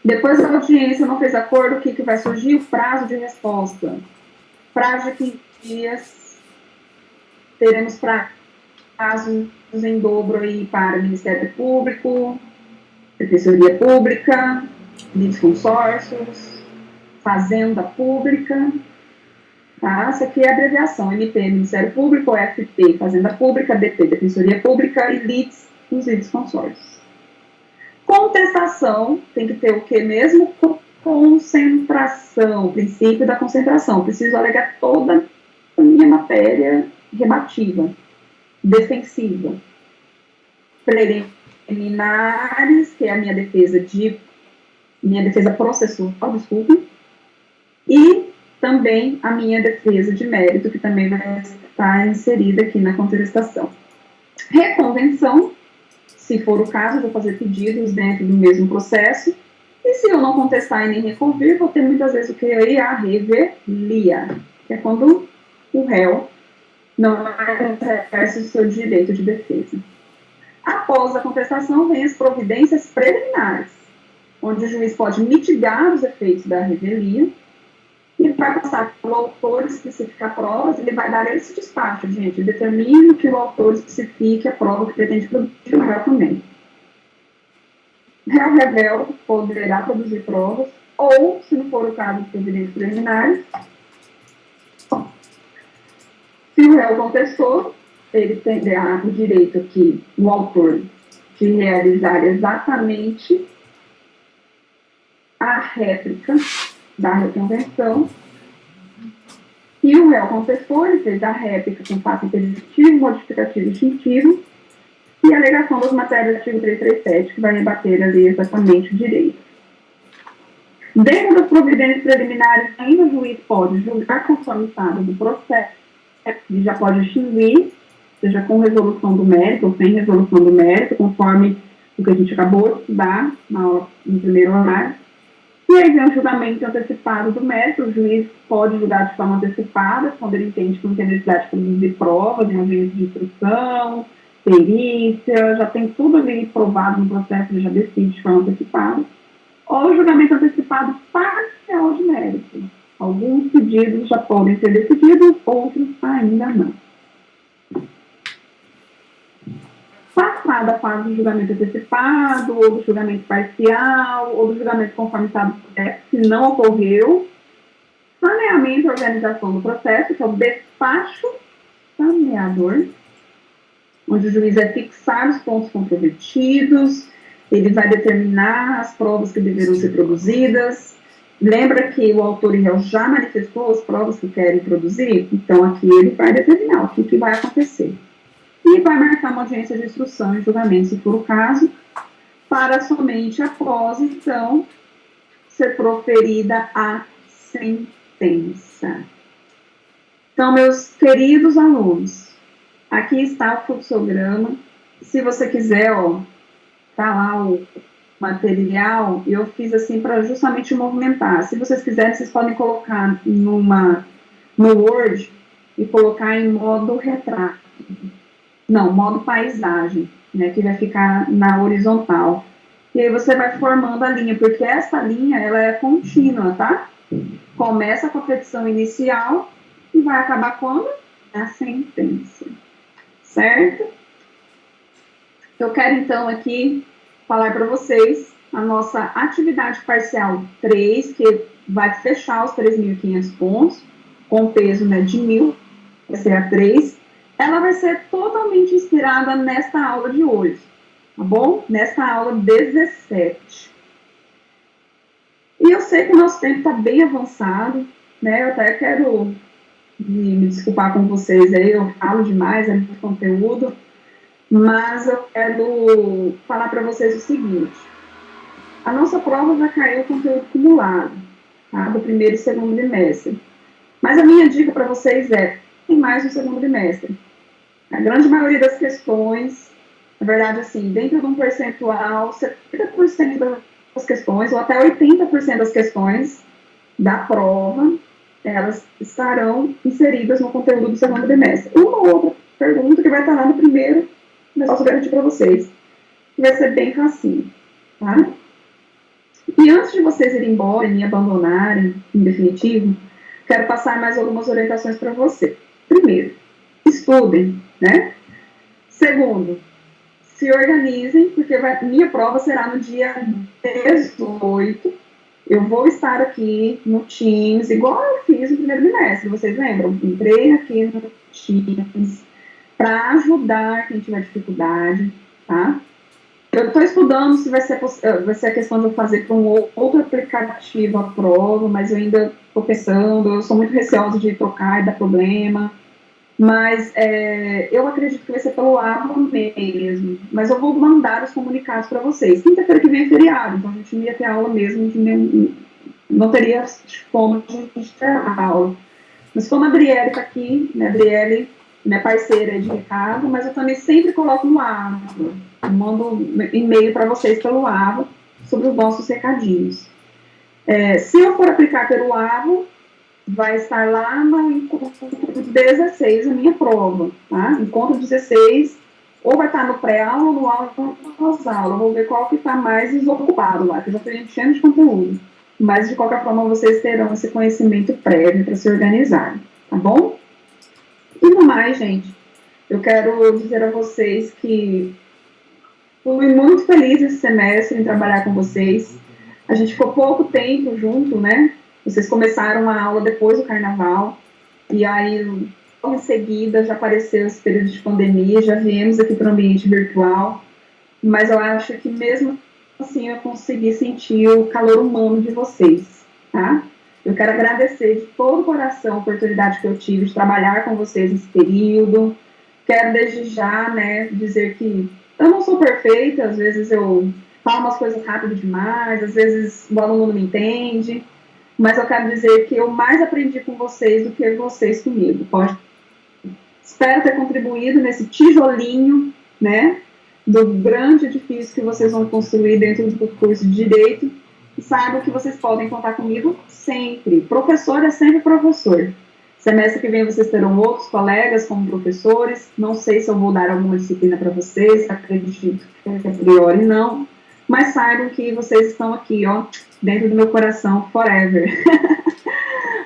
Depois da audiência não fez acordo, o que vai surgir? O prazo de resposta. Prazo de 15 dias, teremos prazos em dobro aí para o Ministério Público, Defensoria Pública, litisconsórcios, Fazenda Pública, tá? Essa aqui é a abreviação, MP, Ministério Público, FP, Fazenda Pública, DP, Defensoria Pública e LITS, os litisconsórcios. Contestação, tem que ter o que mesmo? Concentração, princípio da concentração. Preciso alegar toda a minha matéria rebativa, defensiva. Preliminares, que é a minha defesa processual, desculpe, e também a minha defesa de mérito, que também vai estar inserida aqui na contestação. Reconvenção, se for o caso, vou fazer pedidos dentro do mesmo processo, e se eu não contestar e nem reconvir, vou ter muitas vezes o que aí? A revelia, que é quando o réu não exerce o seu direito de defesa. Após a contestação, vem as providências preliminares, onde o juiz pode mitigar os efeitos da revelia e vai passar para o autor especificar provas, ele vai dar esse despacho, gente, determina que o autor especifique a prova que pretende produzir, o réu também. Réu revel poderá produzir provas, ou, se não for o caso de providências preliminares, se o réu contestou, ele terá o direito aqui, o autor, de realizar exatamente a réplica da reconvenção, e o réu contestou, ele fez a réplica com fato impeditivo, modificativo e extintivo, e a alegação das matérias do artigo 337, que vai rebater ali exatamente o direito. Dentro das providências preliminares, ainda o juiz pode julgar conforme o estado do processo, ele já pode extinguir, seja com resolução do mérito ou sem resolução do mérito, conforme o que a gente acabou de estudar na aula, no primeiro horário. E aí vem o julgamento antecipado do mérito, o juiz pode julgar de forma antecipada, quando ele entende que não tem necessidade de produzir provas, em audiência de instrução, perícia, já tem tudo ali provado no processo, ele já decide de forma antecipada. Ou o julgamento antecipado parcial de mérito. Alguns pedidos já podem ser decididos, outros ainda não. Passada a fase do julgamento antecipado, ou do julgamento parcial, ou do julgamento conforme estado do processo, se não ocorreu, saneamento e organização do processo, que é o despacho saneador, onde o juiz vai fixar os pontos controvertidos, ele vai determinar as provas que deverão ser produzidas. Lembra que o autor e réu já manifestou as provas que querem produzir? Então, aqui ele vai determinar o que vai acontecer. E vai marcar uma audiência de instrução e julgamento, se for o caso, para somente após, então, ser proferida a sentença. Então, meus queridos alunos, aqui está o fluxograma. Se você quiser, ó, tá lá o material, eu fiz assim para justamente movimentar. Se vocês quiserem, vocês podem colocar no Word e colocar em modo retrato. Não, modo paisagem, né, que vai ficar na horizontal. E aí você vai formando a linha, porque essa linha, ela é contínua, tá? Começa com a petição inicial e vai acabar quando? A sentença. Certo? Eu quero, então, aqui falar para vocês a nossa atividade parcial 3, que vai fechar os 3.500 pontos, com peso, né, de 1.000, vai ser a 3. Ela vai ser totalmente inspirada nesta aula de hoje, tá bom? Nesta aula 17. E eu sei que o nosso tempo está bem avançado, né? Eu até quero me desculpar com vocês aí, eu falo demais, é muito conteúdo, mas eu quero falar para vocês o seguinte: a nossa prova já caiu o conteúdo acumulado, tá? Do primeiro e segundo bimestre. Mas a minha dica para vocês é: tem mais no segundo bimestre. A grande maioria das questões, na verdade, assim, dentro de um percentual, 70% das questões, ou até 80% das questões da prova, elas estarão inseridas no conteúdo do segundo bimestre. Uma ou outra pergunta que vai estar lá no primeiro, mas posso garantir para vocês que vai ser bem facinho, tá? E antes de vocês irem embora e me abandonarem, em definitivo, quero passar mais algumas orientações para você. Primeiro, estudem, né? Segundo, se organizem, porque minha prova será no dia 18. Eu vou estar aqui no Teams, igual eu fiz no primeiro bimestre, vocês lembram? Entrei aqui no Teams para ajudar quem tiver dificuldade, tá? Eu estou estudando se vai ser a questão de eu fazer para um outro aplicativo a prova, mas eu ainda estou pensando, eu sou muito receosa de trocar e dar problema, mas eu acredito que vai ser pelo Abo mesmo, mas eu vou mandar os comunicados para vocês. Quinta-feira que vem é feriado, então a gente não ia ter aula mesmo, não teria como a gente ter aula. Mas como a Adriele está aqui, né, a Adriele, minha parceira de recado, mas eu também sempre coloco no Abo. Eu mando e-mail para vocês pelo Avo sobre os nossos recadinhos. Se eu for aplicar pelo Avo, vai estar lá no encontro 16 a minha prova, tá? Encontro 16, ou vai estar no pré-aula ou no aula pós-aula. Vou ver qual que está mais desocupado lá, que eu já estou enchendo de conteúdo. Mas, de qualquer forma, vocês terão esse conhecimento prévio para se organizarem, tá bom? E no mais, gente, eu quero dizer a vocês que fui muito feliz esse semestre em trabalhar com vocês. A gente ficou pouco tempo junto, né? Vocês começaram a aula depois do carnaval, e aí, logo em seguida, já apareceu esse período de pandemia, já viemos aqui para o ambiente virtual, mas eu acho que mesmo assim eu consegui sentir o calor humano de vocês, tá? Eu quero agradecer de todo o coração a oportunidade que eu tive de trabalhar com vocês nesse período. Quero desde já, né, dizer que eu não sou perfeita, às vezes eu falo umas coisas rápido demais, às vezes o aluno não me entende, mas eu quero dizer que eu mais aprendi com vocês do que vocês comigo. Espero ter contribuído nesse tijolinho, né, do grande edifício que vocês vão construir dentro do curso de Direito, e saibam que vocês podem contar comigo sempre. Professor é sempre professor. Semestre que vem vocês terão outros colegas como professores, não sei se eu vou dar alguma disciplina para vocês, acredito que a priori não, mas saibam que vocês estão aqui, ó, dentro do meu coração, forever.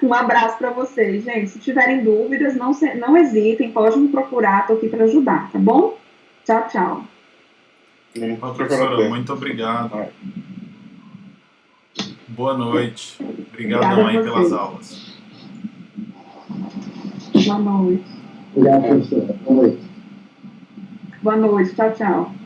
Um abraço para vocês, gente. Se tiverem dúvidas, não hesitem, pode me procurar, estou aqui para ajudar, tá bom? Tchau, tchau.
Professora, muito obrigado. Boa noite. Obrigado, mãe, pelas aulas.
Boa noite.
Obrigado, professora. Boa noite.
Boa noite. Tchau, tchau.